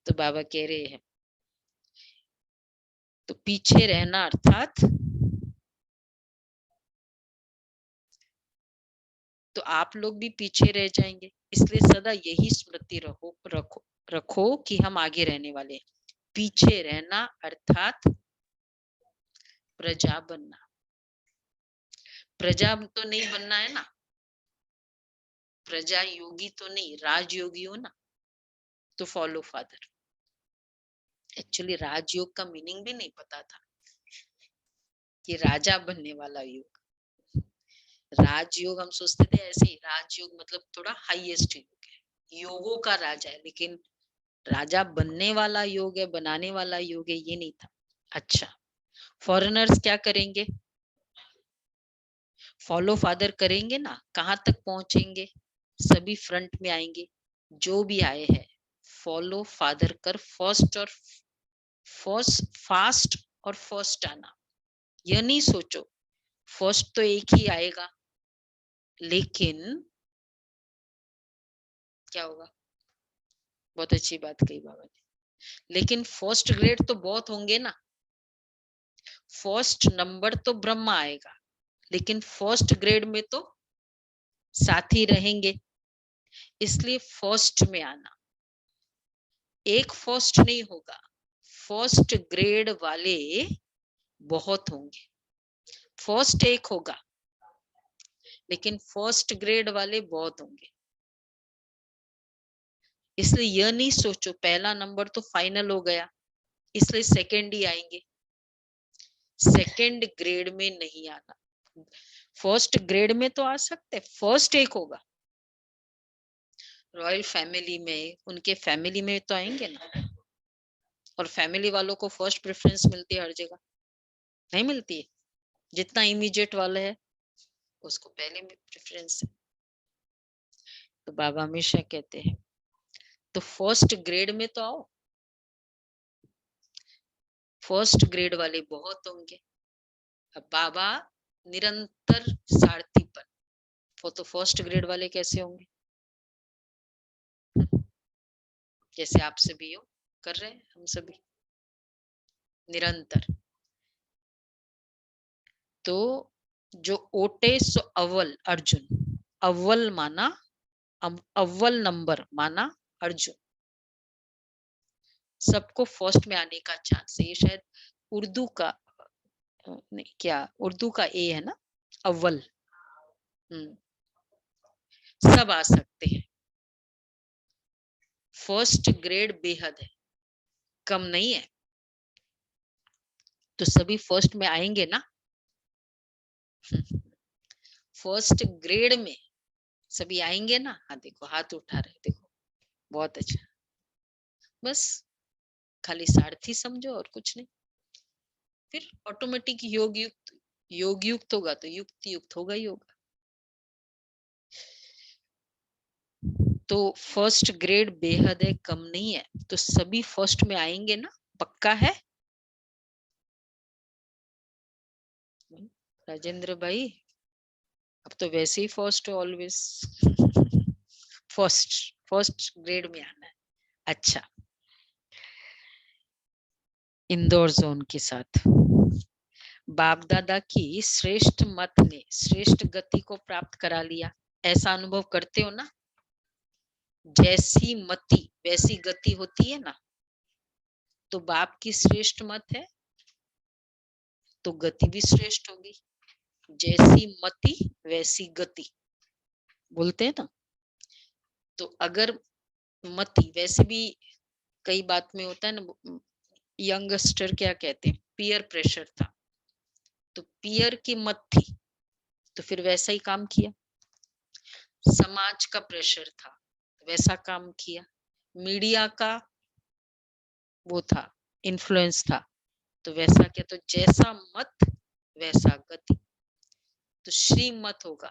Speaker 1: तो बाबा कह रहे हैं तो पीछे रहना अर्थात तो आप लोग भी पीछे रह जाएंगे, इसलिए सदा यही स्मृति रखो कि हम आगे रहने वाले हैं। पीछे रहना अर्थात प्रजा बनना। प्रजा तो नहीं बनना है ना, प्रजा योगी तो नहीं, राजयोगी हो ना तो फॉलो फादर। एक्चुअली राजयोग का मीनिंग भी नहीं पता था कि राजा बनने वाला योग। राजयोग हम सोचते थे ऐसे ही, राजयोग मतलब थोड़ा हाईएस्ट योग है, योगों का राजा है, लेकिन राजा बनने वाला योग है, बनाने वाला योग है, ये नहीं था। अच्छा, फॉरेनर्स क्या करेंगे, फॉलो फादर करेंगे ना, कहाँ तक पहुंचेंगे, सभी फ्रंट में आएंगे। जो भी आए हैं फॉलो फादर कर फास्ट और फर्स्ट आना। यह नहीं सोचो फर्स्ट तो एक ही आएगा, लेकिन क्या होगा। बहुत अच्छी बात कही बाबा ने, लेकिन फर्स्ट ग्रेड तो बहुत होंगे ना। फर्स्ट नंबर तो ब्रह्मा आएगा, लेकिन फर्स्ट ग्रेड में तो साथी रहेंगे, इसलिए फर्स्ट में आना। एक फर्स्ट नहीं होगा, फर्स्ट ग्रेड वाले बहुत होंगे। फर्स्ट एक होगा लेकिन फर्स्ट ग्रेड वाले बहुत होंगे। इसलिए यह नहीं सोचो पहला नंबर तो फाइनल हो गया इसलिए सेकंड ही आएंगे। सेकंड ग्रेड में नहीं आना, फर्स्ट ग्रेड में तो आ सकते, फर्स्ट एक होगा। रॉयल फैमिली में उनके फैमिली में तो आएंगे ना, और फैमिली वालों को फर्स्ट प्रेफरेंस मिलती है हर जगह, नहीं मिलती है। जितना इमीडिएट वाले है उसको पहले प्रेफरेंस है। तो बाबा हमेशा कहते हैं तो फर्स्ट ग्रेड में तो आओ, फर्स्ट ग्रेड वाले बहुत होंगे। अब बाबा निरंतर सारथीपन, वो तो फर्स्ट ग्रेड वाले कैसे होंगे, जैसे आप सभी हो, कर रहे हैं हम सभी निरंतर। तो जो ओटे सो अव्वल अर्जुन, अव्वल माना, अव्वल नंबर माना अर्जुन, सबको फर्स्ट में आने का चांस है। ये शायद उर्दू का नहीं, क्या उर्दू का ए है ना, अव्वल। सब आ सकते हैं, फर्स्ट ग्रेड बेहद है, कम नहीं है। तो सभी फर्स्ट में आएंगे ना। फर्स्ट ग्रेड में सभी आएंगे ना। हाँ देखो हाथ उठा रहे, देखो बहुत अच्छा। बस खाली सारथी समझो और कुछ नहीं, फिर ऑटोमेटिक योग युक्त होगा तो युक्त युक्त होगा ही होगा। तो फर्स्ट ग्रेड बेहद है, कम नहीं है, तो सभी फर्स्ट में आएंगे ना, पक्का है राजेंद्र भाई? अब तो वैसे ही first always first first grade में आना है। अच्छा, इंदौर जोन के साथ बाप दादा की श्रेष्ठ मत ने श्रेष्ठ गति को प्राप्त करा लिया, ऐसा अनुभव करते हो ना? जैसी मति वैसी गति होती है ना, तो बाप की श्रेष्ठ मत है तो गति भी श्रेष्ठ होगी। जैसी मति वैसी गति बोलते हैं ना। तो अगर मति, वैसे भी कई बात में होता है ना, यंगस्टर क्या कहते हैं, पीयर प्रेशर था, तो पीयर की मत थी तो फिर वैसा ही काम किया। समाज का प्रेशर था वैसा काम किया। मीडिया का वो था, इन्फ्लुएंस था, तो वैसा किया। तो जैसा मत वैसा गति। तो श्रीमत होगा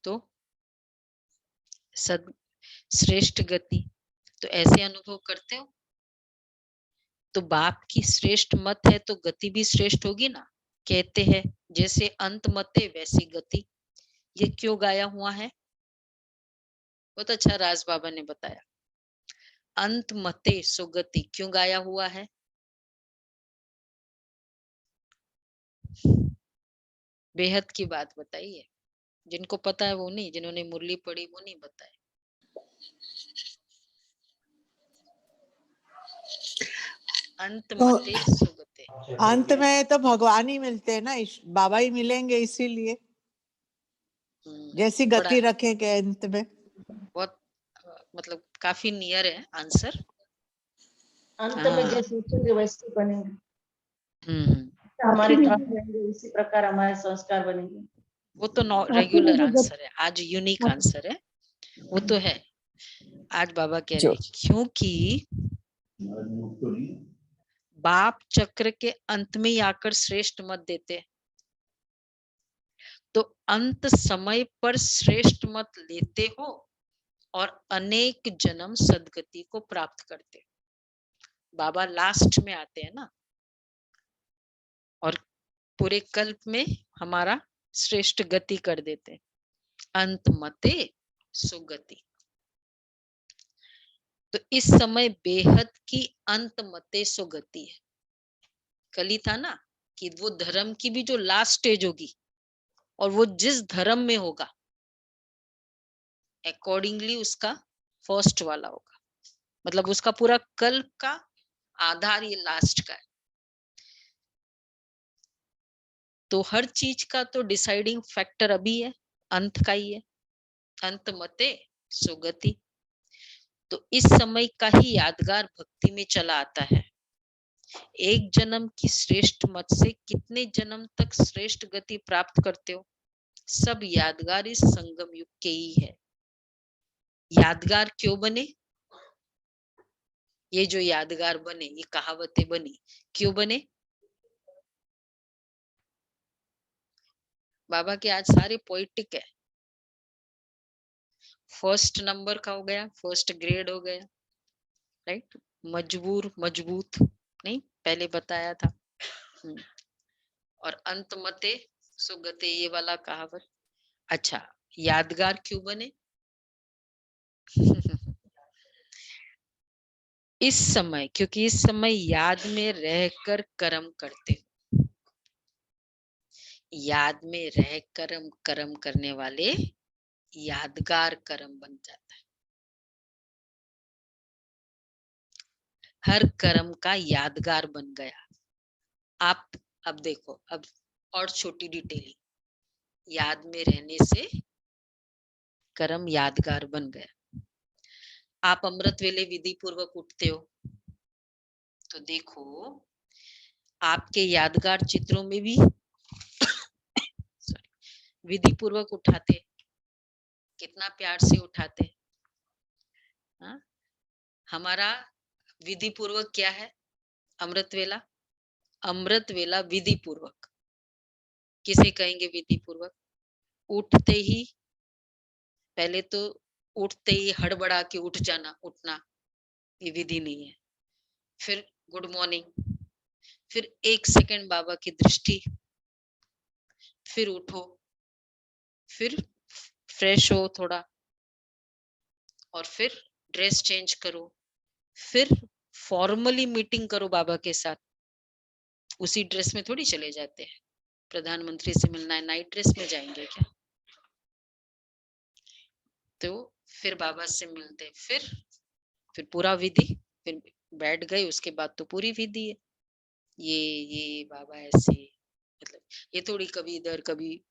Speaker 1: तो सद श्रेष्ठ गति। तो ऐसे अनुभव करते हो। तो बाप की श्रेष्ठ मत है तो गति भी श्रेष्ठ होगी ना। कहते हैं जैसे अंत मते वैसी गति। ये क्यों गाया हुआ है? बहुत अच्छा राज बाबा ने बताया। अंत मते सो गति क्यों गाया हुआ है? बेहद की बात बताइए। जिनको पता है वो नहीं, जिन्होंने मुरली पढ़ी वो नहीं बताए। अंत मते सुगते।
Speaker 3: अंत में तो भगवान ही मिलते हैं ना, बाबा ही मिलेंगे, इसीलिए जैसी गति रखेंगे अंत में।
Speaker 1: बहुत मतलब काफी नियर है आंसर।
Speaker 4: अंत में जो सोचेंगे वैसे बनेंगे।
Speaker 1: हमारे
Speaker 4: इसी प्रकार हमारे संस्कार बनेंगे।
Speaker 1: वो तो रेगुलर आंसर है, आज यूनिक आंसर है वो तो है। आज बाबा कह रहे हैं क्योंकि बाप चक्र के अंत में ही आकर श्रेष्ठ मत देते, तो अंत समय पर श्रेष्ठ मत लेते हो और अनेक जन्म सदगति को प्राप्त करते। बाबा लास्ट में आते हैं ना, और पूरे कल्प में हमारा श्रेष्ठ गति कर देते। अंत मते सुगति। तो इस समय बेहद की अंत मते सुगति है। कल ही था ना कि वो धर्म की भी जो लास्ट स्टेज होगी और वो जिस धर्म में होगा अकॉर्डिंगली उसका फर्स्ट वाला होगा। मतलब उसका पूरा कल्प का आधार ये लास्ट का है। तो हर चीज का तो डिसाइडिंग फैक्टर अभी है, अंत का ही है। अंत मते सुगति। तो इस समय का ही यादगार भक्ति में चला आता है। एक जन्म की श्रेष्ठ मत से कितने जन्म तक श्रेष्ठ गति प्राप्त करते हो? सब यादगार इस संगम युग के ही है। यादगार क्यों बने? ये जो यादगार बने, ये कहावतें बनी, क्यों बने? बाबा के आज सारे पोइटिक है। फर्स्ट नंबर का हो गया, फर्स्ट ग्रेड हो गया, राइट। मजबूर मजबूत नहीं, पहले बताया था। और अंत मते सुगते, ये वाला कहावत। अच्छा, यादगार क्यों बने? इस समय, क्योंकि इस समय याद में रहकर कर्म करते हो। याद में रह कर्म करने वाले यादगार कर्म बन जाता है। हर कर्म का यादगार बन गया। आप अब देखो, अब और छोटी डिटेलिंग, याद में रहने से कर्म यादगार बन गया। आप अमृत वेले विधि पूर्वक उठते हो तो देखो आपके यादगार चित्रों में भी विधि पूर्वक उठाते, कितना प्यार से उठाते। हाँ? हमारा विधि पूर्वक क्या है? अमृत वेला। अमृत वेला विधि पूर्वक किसे कहेंगे? विधि पूर्वक उठते ही पहले तो उठते ही हड़बड़ा के उठना ये विधि नहीं है। फिर गुड मॉर्निंग, फिर 1 सेकंड बाबा की दृष्टि, फिर उठो, फिर फ्रेश हो थोड़ा, और फिर ड्रेस चेंज करो, फिर फॉर्मली मीटिंग करो बाबा के साथ। उसी ड्रेस में थोड़ी चले जाते हैं, प्रधानमंत्री से मिलना है नाइट ड्रेस में जाएंगे क्या? तो फिर बाबा से मिलते, फिर पूरा विधि, फिर बैठ गए, उसके बाद तो पूरी विधि है। ये बाबा ऐसे, मतलब ये थोड़ी कभी इधर कभी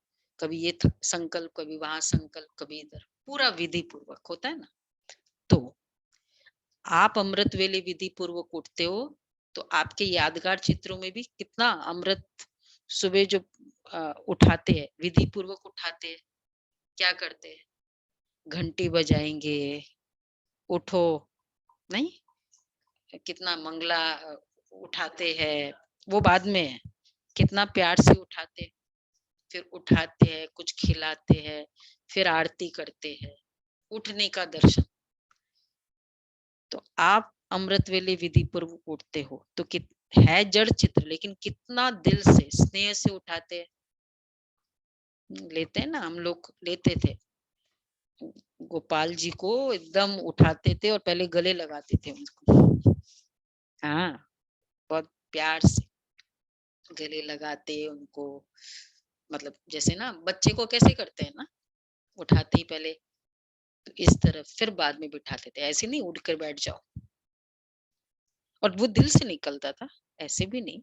Speaker 1: कभी ये संकल्प, कभी वहां संकल्प, कभी इधर, पूरा विधि पूर्वक होता है ना। तो आप अमृत वेले विधि पूर्वक उठते हो, तो आपके यादगार चित्रों में भी कितना अमृत सुबह जो उठाते हैं, विधि पूर्वक उठाते हैं, क्या करते हैं, घंटी बजाएंगे, उठो, नहीं, कितना मंगला उठाते हैं, वो बाद में है, कितना प्यार से उठाते, फिर उठाते हैं, कुछ खिलाते हैं, फिर आरती करते हैं, उठने का दर्शन। तो आप अमृत वेले विधि पूर्वक उठते हो, तो है जड़ चित्र, लेकिन कितना दिल से स्नेह से उठाते हैं। लेते हैं ना, हम लोग लेते थे गोपाल जी को, एकदम उठाते थे और पहले गले लगाते थे उनको, हाँ, बहुत प्यार से गले लगाते उनको, मतलब जैसे ना बच्चे को कैसे करते हैं ना, उठाते ही पहले तो इस तरफ, फिर बाद में बिठाते थे, ऐसे नहीं उठ कर बैठ जाओ, और वो दिल से निकलता था, ऐसे भी नहीं।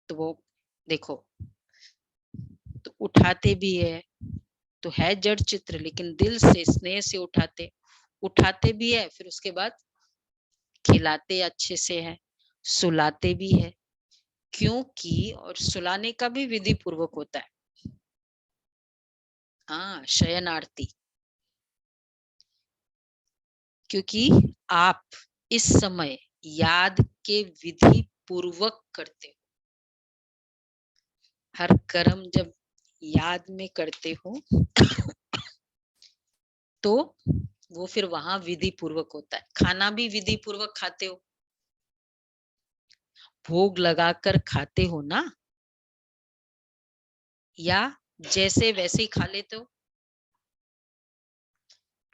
Speaker 1: तो वो देखो, तो उठाते भी है जड़ चित्र, लेकिन दिल से स्नेह से उठाते भी है, फिर उसके बाद खिलाते अच्छे से है, सुलाते भी है, क्योंकि और सुलाने का भी विधि पूर्वक होता है। हाँ, शयन आरती, क्योंकि आप इस समय याद के विधि पूर्वक करते हो। हर कर्म जब याद में करते हो तो वो फिर वहां विधि पूर्वक होता है। खाना भी विधि पूर्वक खाते हो, भोग लगाकर खाते हो ना, या जैसे वैसे ही खा लेते हो?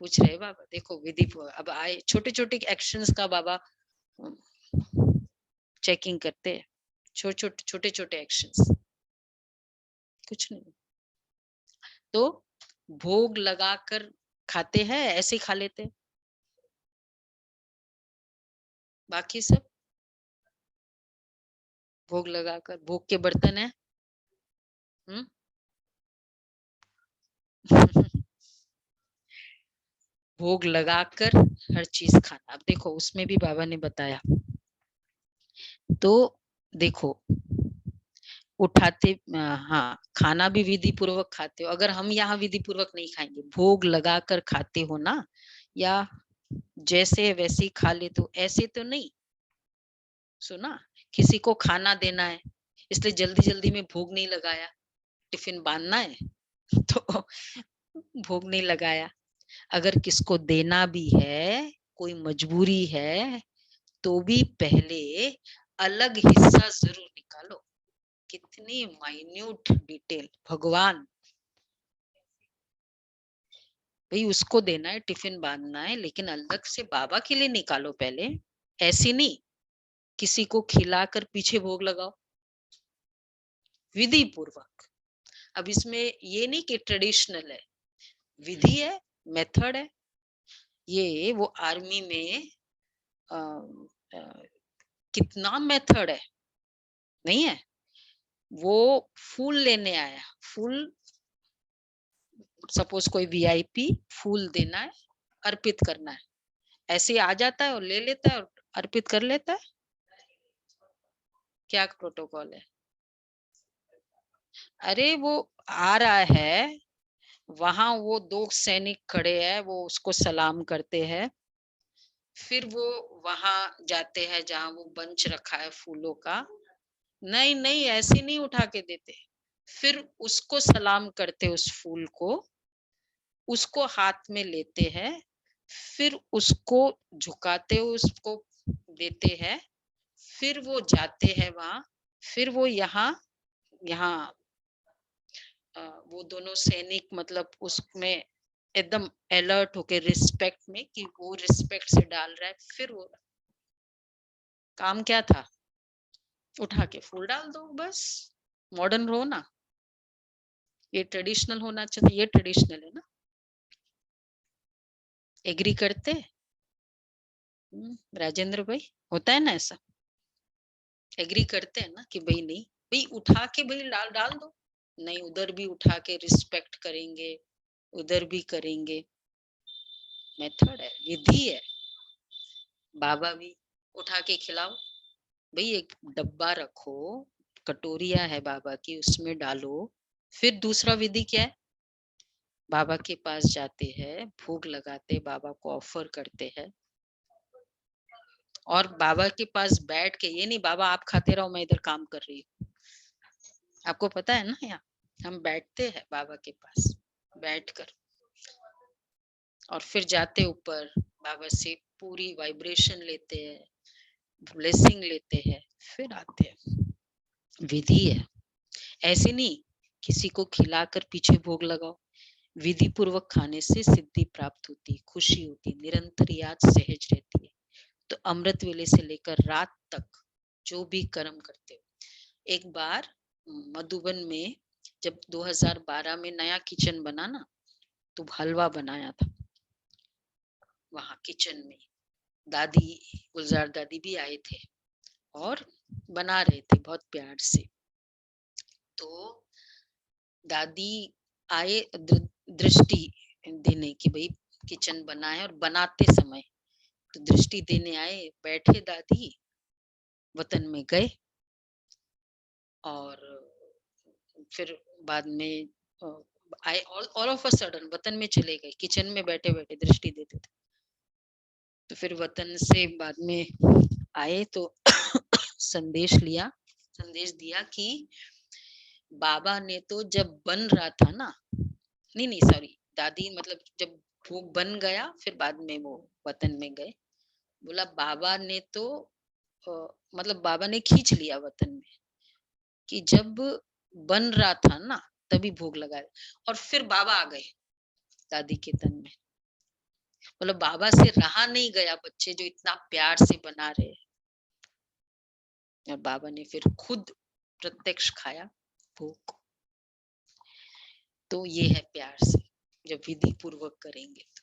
Speaker 1: पूछ रहे बाबा, देखो विधि अब आए, छोटे छोटे एक्शंस का बाबा चेकिंग करते हैं, छोटे छोटे एक्शंस, कुछ नहीं। तो भोग लगाकर खाते हैं, ऐसे ही खा लेते हैं, बाकी सब भोग लगाकर, भोग के बर्तन है, भोग लगाकर हर चीज खाना। अब देखो उसमें भी बाबा ने बताया, तो देखो उठाते, हाँ, खाना भी विधि पूर्वक खाते हो। अगर हम यहाँ विधि पूर्वक नहीं खाएंगे, भोग लगाकर खाते हो ना, या जैसे वैसे ही खा लेते हो, ऐसे तो नहीं। सुना, किसी को खाना देना है, इसलिए जल्दी जल्दी में भोग नहीं लगाया, टिफिन बांधना है तो भोग नहीं लगाया। अगर किसको देना भी है, कोई मजबूरी है, तो भी पहले अलग हिस्सा जरूर निकालो। कितनी माइन्यूट डिटेल, भगवान भाई, उसको देना है, टिफिन बांधना है, लेकिन अलग से बाबा के लिए निकालो पहले। ऐसी नहीं किसी को खिलाकर पीछे भोग लगाओ, विधि पूर्वक। अब इसमें ये नहीं कि ट्रेडिशनल है, विधि है, मेथड है। ये वो आर्मी में आ, आ, कितना मेथड है, नहीं है? वो फूल लेने आया, फूल, सपोज कोई वीआईपी, फूल देना है, अर्पित करना है, ऐसे आ जाता है और ले लेता है और अर्पित कर लेता है। क्या प्रोटोकॉल है? अरे वो आ रहा है, वहां वो 2 सैनिक खड़े हैं, वो उसको सलाम करते हैं, फिर वो वहां जाते हैं जहां वो बंच रखा है फूलों का, नहीं नहीं ऐसे नहीं उठा के देते, फिर उसको सलाम करते उस फूल को, उसको हाथ में लेते हैं, फिर उसको झुकाते हुए उसको देते हैं, फिर वो जाते हैं वहां, फिर वो यहाँ वो दोनों सैनिक मतलब उसमें एकदम अलर्ट होके रिस्पेक्ट में कि वो रिस्पेक्ट से डाल रहा है, फिर वो काम क्या था, उठा के फूल डाल दो, बस मॉडर्न रहो ना, ये ट्रेडिशनल होना चाहिए, ये ट्रेडिशनल है ना, एग्री करते? राजेंद्र भाई, होता है ना ऐसा, एग्री करते हैं ना कि भाई नहीं भाई उठा के भाई डाल दो, नहीं उधर भी उठा के रिस्पेक्ट करेंगे, उधर भी करेंगे, मेथड है, विधि है। बाबा भी उठा के खिलाओ, भाई एक डब्बा रखो, कटोरिया है बाबा की, उसमें डालो, फिर दूसरा विधि क्या है, बाबा के पास जाते हैं, भोग लगाते, बाबा को ऑफर करते हैं, और बाबा के पास बैठ के, ये नहीं बाबा आप खाते रहो मैं इधर काम कर रही हूँ, आपको पता है ना, यहाँ हम बैठते हैं बाबा के पास बैठकर, और फिर जाते ऊपर बाबा से पूरी वाइब्रेशन लेते हैं, ब्लेसिंग लेते हैं, फिर आते हैं, विधि है। ऐसे नहीं किसी को खिलाकर पीछे भोग लगाओ, विधि पूर्वक खाने से सिद्धि प्राप्त होती, खुशी होती, निरंतर याद सहज रहती है। तो अमृत वेले से लेकर रात तक जो भी कर्म करते हो, एक बार मधुबन में जब 2012 में नया किचन बना ना, तो हलवा बनाया था वहां किचन में, दादी गुलजार दादी भी आए थे और बना रहे थे बहुत प्यार से, तो दादी आए दृष्टि देने की, भाई किचन बनाए, और बनाते समय तो दृष्टि देने आए, बैठे दादी, वतन में गए, और फिर बाद में आए, ऑल ऑफ अ सडन वतन में चले गए, किचन में बैठे बैठे दृष्टि देते थे, तो फिर वतन से बाद में आए तो संदेश दिया कि बाबा ने तो जब बन रहा था ना, नहीं सॉरी, दादी मतलब जब वो बन गया फिर बाद में वो वतन में गए, बोला बाबा ने तो मतलब बाबा ने खींच लिया वतन में, कि जब बन रहा था ना तभी भोग लगाया, और फिर बाबा आ गए दादी के तन में, मतलब बाबा से रहा नहीं गया, बच्चे जो इतना प्यार से बना रहे हैं, और बाबा ने फिर खुद प्रत्यक्ष खाया भोग। तो ये है प्यार से जब विधि पूर्वक करेंगे, तो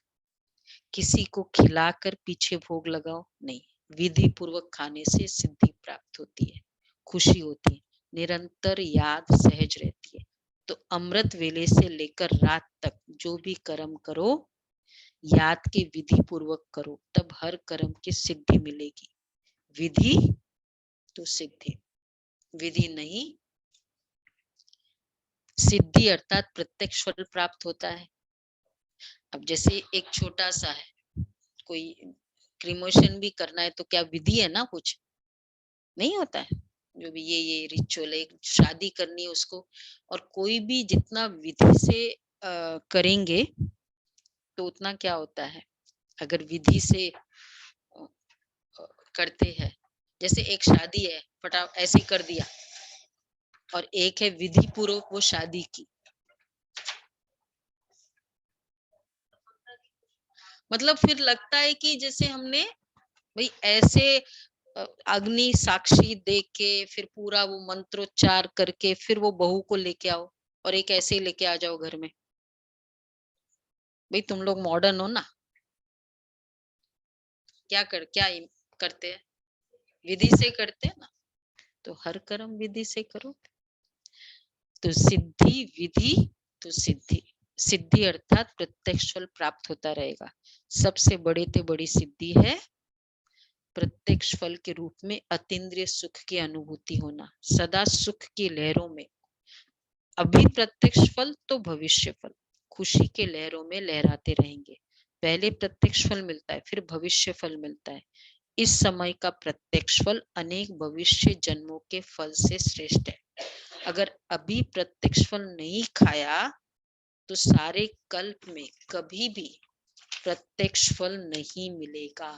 Speaker 1: किसी को खिलाकर पीछे भोग लगाओ नहीं, विधि पूर्वक खाने से सिद्धि प्राप्त होती है, खुशी होती है, निरंतर याद सहज रहती है। तो अमृत वेले से लेकर रात तक जो भी कर्म करो, याद के विधि पूर्वक करो, तब हर कर्म की सिद्धि मिलेगी। विधि तो सिद्धि, विधि नहीं सिद्धि, अर्थात प्रत्यक्ष फल प्राप्त होता है। अब जैसे एक छोटा सा है, कोई क्रिमेशन भी करना है तो क्या विधि है ना, कुछ नहीं होता है, जो भी ये रिचुअल है, शादी करनी है उसको, और कोई भी जितना विधि से करेंगे तो उतना क्या होता है, अगर विधि से करते हैं, जैसे एक शादी है फटा ऐसे कर दिया, और एक है विधि पूर्वक वो शादी की, मतलब फिर लगता है कि जैसे हमने भाई ऐसे अग्नि साक्षी दे के फिर पूरा वो मंत्रोच्चार करके फिर वो बहू को लेके आओ, और एक ऐसे ही लेके आ जाओ घर में, भाई तुम लोग मॉडर्न हो ना, क्या करते हैं, विधि से करते हैं ना, तो हर कर्म विधि से करो। तो सिद्धि विधि तो सिद्धि, सिद्धि अर्थात प्रत्यक्ष फल प्राप्त होता रहेगा। सबसे बड़ी से बड़ी सिद्धि है प्रत्यक्ष फल के रूप में अतीन्द्रिय सुख की अनुभूति होना, सदा सुख की लहरों में, अभी प्रत्यक्ष फल तो भविष्य फल, खुशी के लहरों में लहराते रहेंगे। पहले प्रत्यक्ष फल मिलता है, फिर भविष्य फल मिलता है। इस समय का प्रत्यक्ष फल अनेक भविष्य जन्मों के फल से श्रेष्ठ है। अगर अभी प्रत्यक्ष फल नहीं खाया तो सारे कल्प में कभी भी प्रत्यक्ष फल नहीं मिलेगा।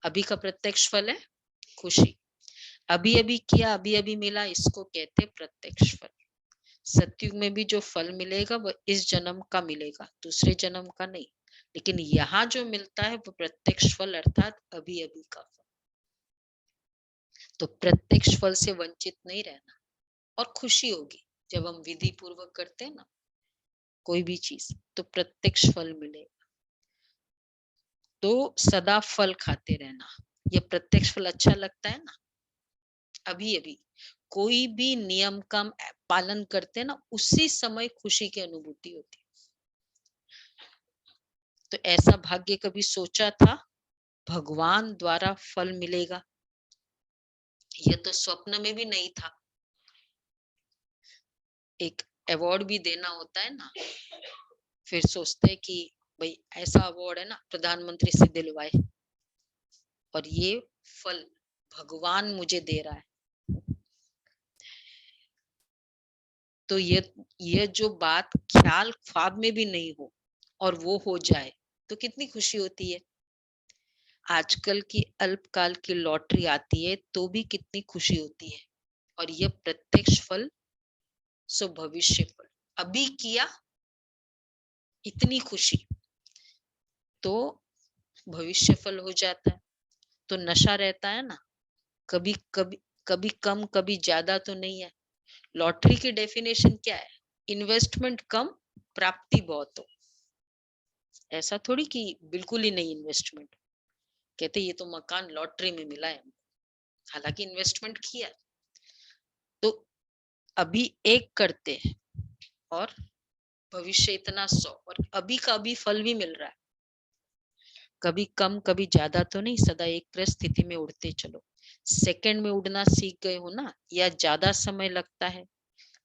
Speaker 1: अभी का प्रत्यक्ष फल है खुशी, अभी अभी किया, अभी अभी मिला, इसको कहते प्रत्यक्ष फल। सतयुग में भी जो फल मिलेगा वह इस जन्म का मिलेगा, दूसरे जन्म का नहीं। लेकिन यहाँ जो मिलता है वो प्रत्यक्ष फल अर्थात अभी अभी का फल। तो प्रत्यक्ष फल से वंचित नहीं रहना, और खुशी होगी जब हम विधि पूर्वक करते हैं ना कोई भी चीज, तो प्रत्यक्ष फल मिलेगा। तो सदा फल खाते रहना, ये प्रत्यक्ष फल अच्छा लगता है ना। अभी अभी कोई भी नियम का पालन करते हैं ना, उसी समय खुशी की अनुभूति होती है। तो ऐसा भाग्य कभी सोचा था भगवान द्वारा फल मिलेगा? यह तो स्वप्न में भी नहीं था। एक अवार्ड भी देना होता है ना, फिर सोचते हैं कि भाई ऐसा अवार्ड है ना प्रधानमंत्री से दिलवाए, और ये फल भगवान मुझे दे रहा है। तो ये जो बात ख्याल ख्वाब में भी नहीं हो और वो हो जाए तो कितनी खुशी होती है। आजकल की अल्पकाल की लॉटरी आती है तो भी कितनी खुशी होती है। और यह प्रत्यक्ष फल सो भविष्य फल। अभी किया इतनी खुशी, तो भविष्य फल हो जाता है। तो नशा रहता है ना, कभी कभी कभी कम कभी ज्यादा तो नहीं है। लॉटरी की डेफिनेशन क्या है? इन्वेस्टमेंट कम, प्राप्ति बहुत हो। ऐसा थोड़ी कि बिल्कुल ही नहीं इन्वेस्टमेंट। कहते ये तो मकान लॉटरी में मिला है, हालांकि इन्वेस्टमेंट किया। तो अभी एक करते हैं और भविष्य इतना 100, और अभी का अभी फल भी मिल रहा है। कभी कम कभी ज्यादा तो नहीं, सदा एक परिस्थिति में उड़ते चलो। सेकंड में उड़ना सीख गए हो ना, या ज्यादा समय लगता है?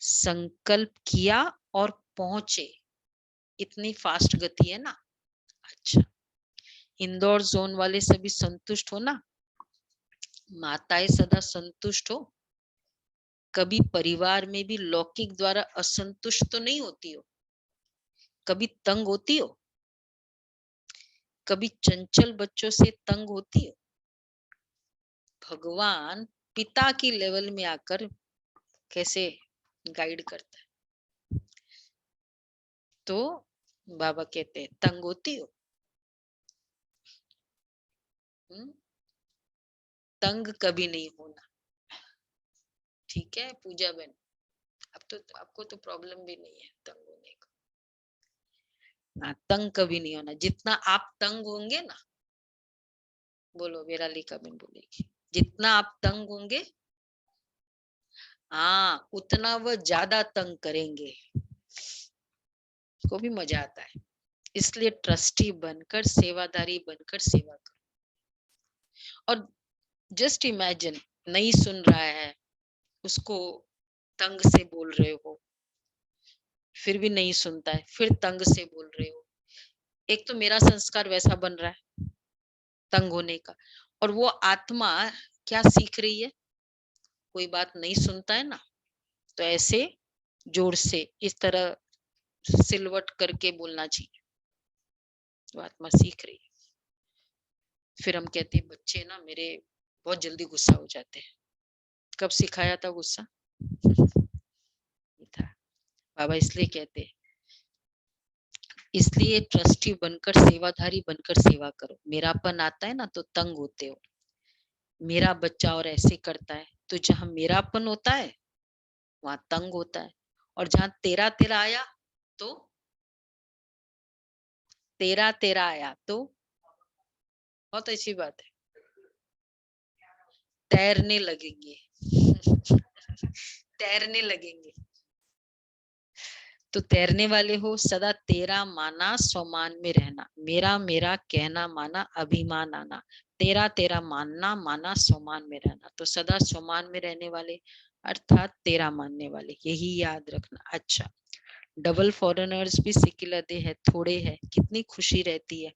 Speaker 1: संकल्प किया और पहुंचे, इतनी फास्ट गति है ना। अच्छा, इंदौर जोन वाले सभी संतुष्ट हो ना? माताएं सदा संतुष्ट हो? कभी परिवार में भी लौकिक द्वारा असंतुष्ट तो नहीं होती हो? कभी तंग होती हो? कभी चंचल बच्चों से तंग होती हो? भगवान पिता की लेवल में आकर कैसे गाइड करता है। तो बाबा कहते हैं तंग होती हो? तंग कभी नहीं होना। ठीक है पूजा बहन, अब तो आपको तो प्रॉब्लम भी नहीं है तंग होने का। ना, तंग कभी नहीं होना। जितना आप तंग होंगे ना, बोलो वेरालिका बहन बोलेगी, जितना आप तंग होंगे, हाँ उतना वह ज्यादा तंग करेंगे। को भी मजा आता है। इसलिए ट्रस्टी बनकर, सेवादारी बनकर सेवा करो। और जस्ट इमेजिन, नहीं सुन रहा है, उसको तंग से बोल रहे हो, फिर भी नहीं सुनता है, फिर तंग से बोल रहे हो। एक तो मेरा संस्कार वैसा बन रहा है तंग होने का, और वो आत्मा क्या सीख रही है? कोई बात नहीं सुनता है ना, तो ऐसे जोर से इस तरह सिलवट करके बोलना चाहिए, तो आत्मा सीख रही है। फिर हम कहते हैं बच्चे ना मेरे बहुत जल्दी गुस्सा हो जाते हैं। कब सिखाया था गुस्सा? था बाबा इसलिए कहते हैं, इसलिए ट्रस्टी बनकर, सेवाधारी बनकर सेवा करो। मेरापन आता है ना तो तंग होते हो, मेरा बच्चा और ऐसे करता है, तो जहां मेरापन होता है वहां तंग होता है। और जहां तेरा तेरा आया तो तेरा तेरा आया तो बहुत अच्छी बात है, तैरने लगेंगे। तैरने लगेंगे। तो तैरने वाले हो, सदा तेरा माना स्वमान में रहना, मेरा मेरा कहना माना अभिमान आना, तेरा तेरा मानना माना स्वमान में रहना। तो सदा स्वमान में रहने वाले अर्थात तेरा मानने वाले, यही याद रखना। अच्छा, डबल फॉरेनर्स भी सिकिलर दे है, थोड़े है, कितनी खुशी रहती है,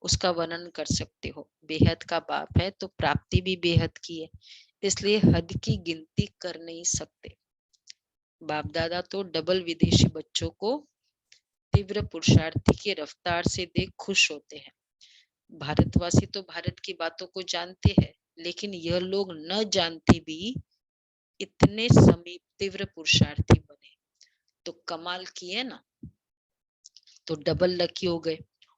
Speaker 1: उसका वर्णन कर सकते हो। बेहद का बाप है तो प्राप्ति भी बेहद की है, इसलिए हद की गिनती कर नहीं सकते। बाप दादा तो डबल विदेशी बच्चों को तीव्र पुरुषार्थी की रफ्तार से देख खुश होते हैं। भारतवासी तो भारत की बातों को जानते हैं, लेकिन यह लोग न जानते भी इतने समीप तीव्र पुरुषार्थी बने, तो कमाल किए ना, तो डबल लकी हो गए।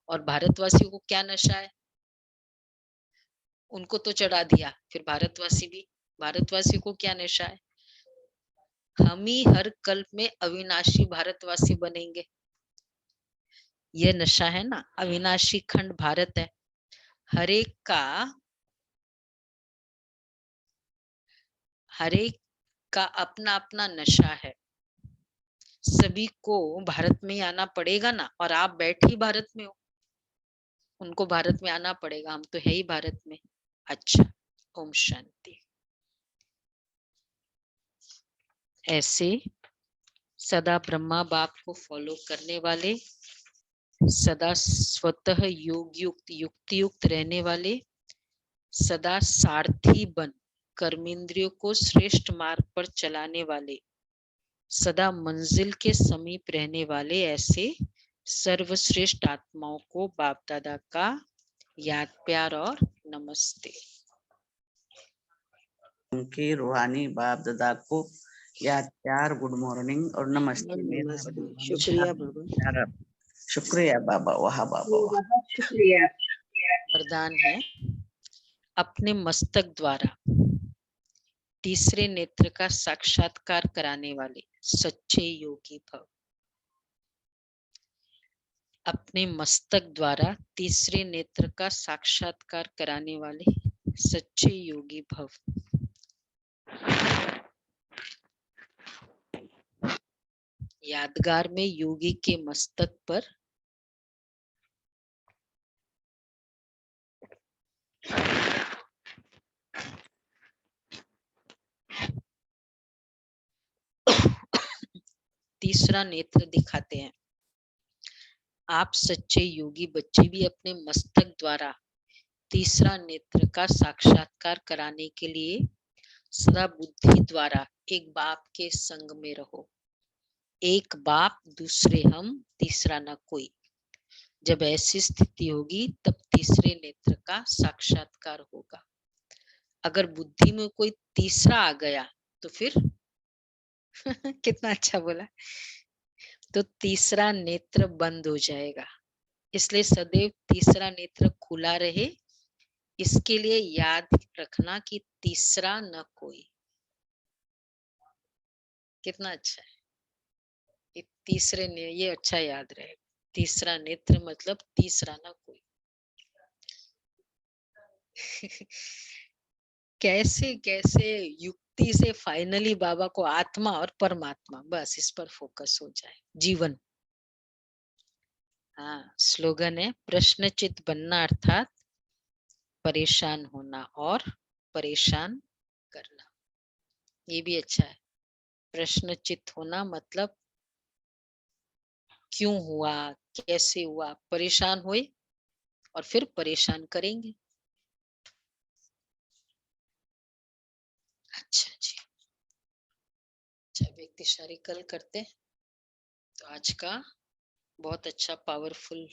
Speaker 1: और भारतवासियों को क्या नशा है, उनको तो चढ़ा दिया, फिर भारतवासी को क्या नशा है, हम ही हर कल्प में अविनाशी भारतवासी बनेंगे। यह नशा है ना, अविनाशी खंड भारत है। हरेक का अपना अपना नशा है। सभी को भारत में ही आना पड़ेगा ना, और आप बैठे ही भारत में हो, उनको भारत में आना पड़ेगा, हम तो है ही भारत में। अच्छा, ओम शांति। ऐसे सदा ब्रह्मा बाप को फॉलो करने वाले, सदा स्वतः युक्ति युक्त रहने वाले, सदा सारथी बन कर्मेंद्रियों को श्रेष्ठ मार्ग पर चलाने वाले, सदा मंजिल के समीप रहने वाले, ऐसे सर्वश्रेष्ठ आत्माओं को बाप दादा का याद प्यार और नमस्ते।
Speaker 5: उनके रूहानी बाप दादा को याद प्यार, गुड मॉर्निंग और नमस्ते। मेरा
Speaker 6: शुक्रिया बाबा।
Speaker 5: शुक्रिया बाबा। वाह बाबा,
Speaker 4: शुक्रिया।
Speaker 1: वरदान है, अपने मस्तक द्वारा तीसरे नेत्र का साक्षात्कार कराने वाले सच्चे योगी भव। अपने मस्तक द्वारा तीसरे नेत्र का साक्षात्कार कराने वाले सच्चे योगी भव। यादगार में योगी के मस्तक पर तीसरा नेत्र दिखाते हैं। आप सच्चे योगी बच्चे भी अपने मस्तक द्वारा तीसरा नेत्र का साक्षात्कार कराने के लिए सदा बुद्धि द्वारा एक बाप के संग में रहो। एक बाप, दूसरे हम, तीसरा न कोई। जब ऐसी स्थिति होगी तब तीसरे नेत्र का साक्षात्कार होगा। अगर बुद्धि में कोई तीसरा आ गया तो फिर कितना अच्छा बोला, तो तीसरा नेत्र बंद हो जाएगा। इसलिए सदैव तीसरा नेत्र खुला रहे, इसके लिए याद रखना कि तीसरा न कोई। कितना अच्छा है ये तीसरे ने, ये अच्छा याद रहे, तीसरा नेत्र मतलब तीसरा न कोई। कैसे कैसे युक्ति से फाइनली बाबा को आत्मा और परमात्मा, बस इस पर फोकस हो जाए जीवन। हाँ, स्लोगन है, प्रश्नचित बनना अर्थात परेशान होना और परेशान करना। ये भी अच्छा है, प्रश्नचित होना मतलब क्यों हुआ, कैसे हुआ, परेशान हुए और फिर परेशान करेंगे। अच्छा जी, अच्छा व्यक्तिशाली कल करते हैं। तो आज का बहुत अच्छा पावरफुल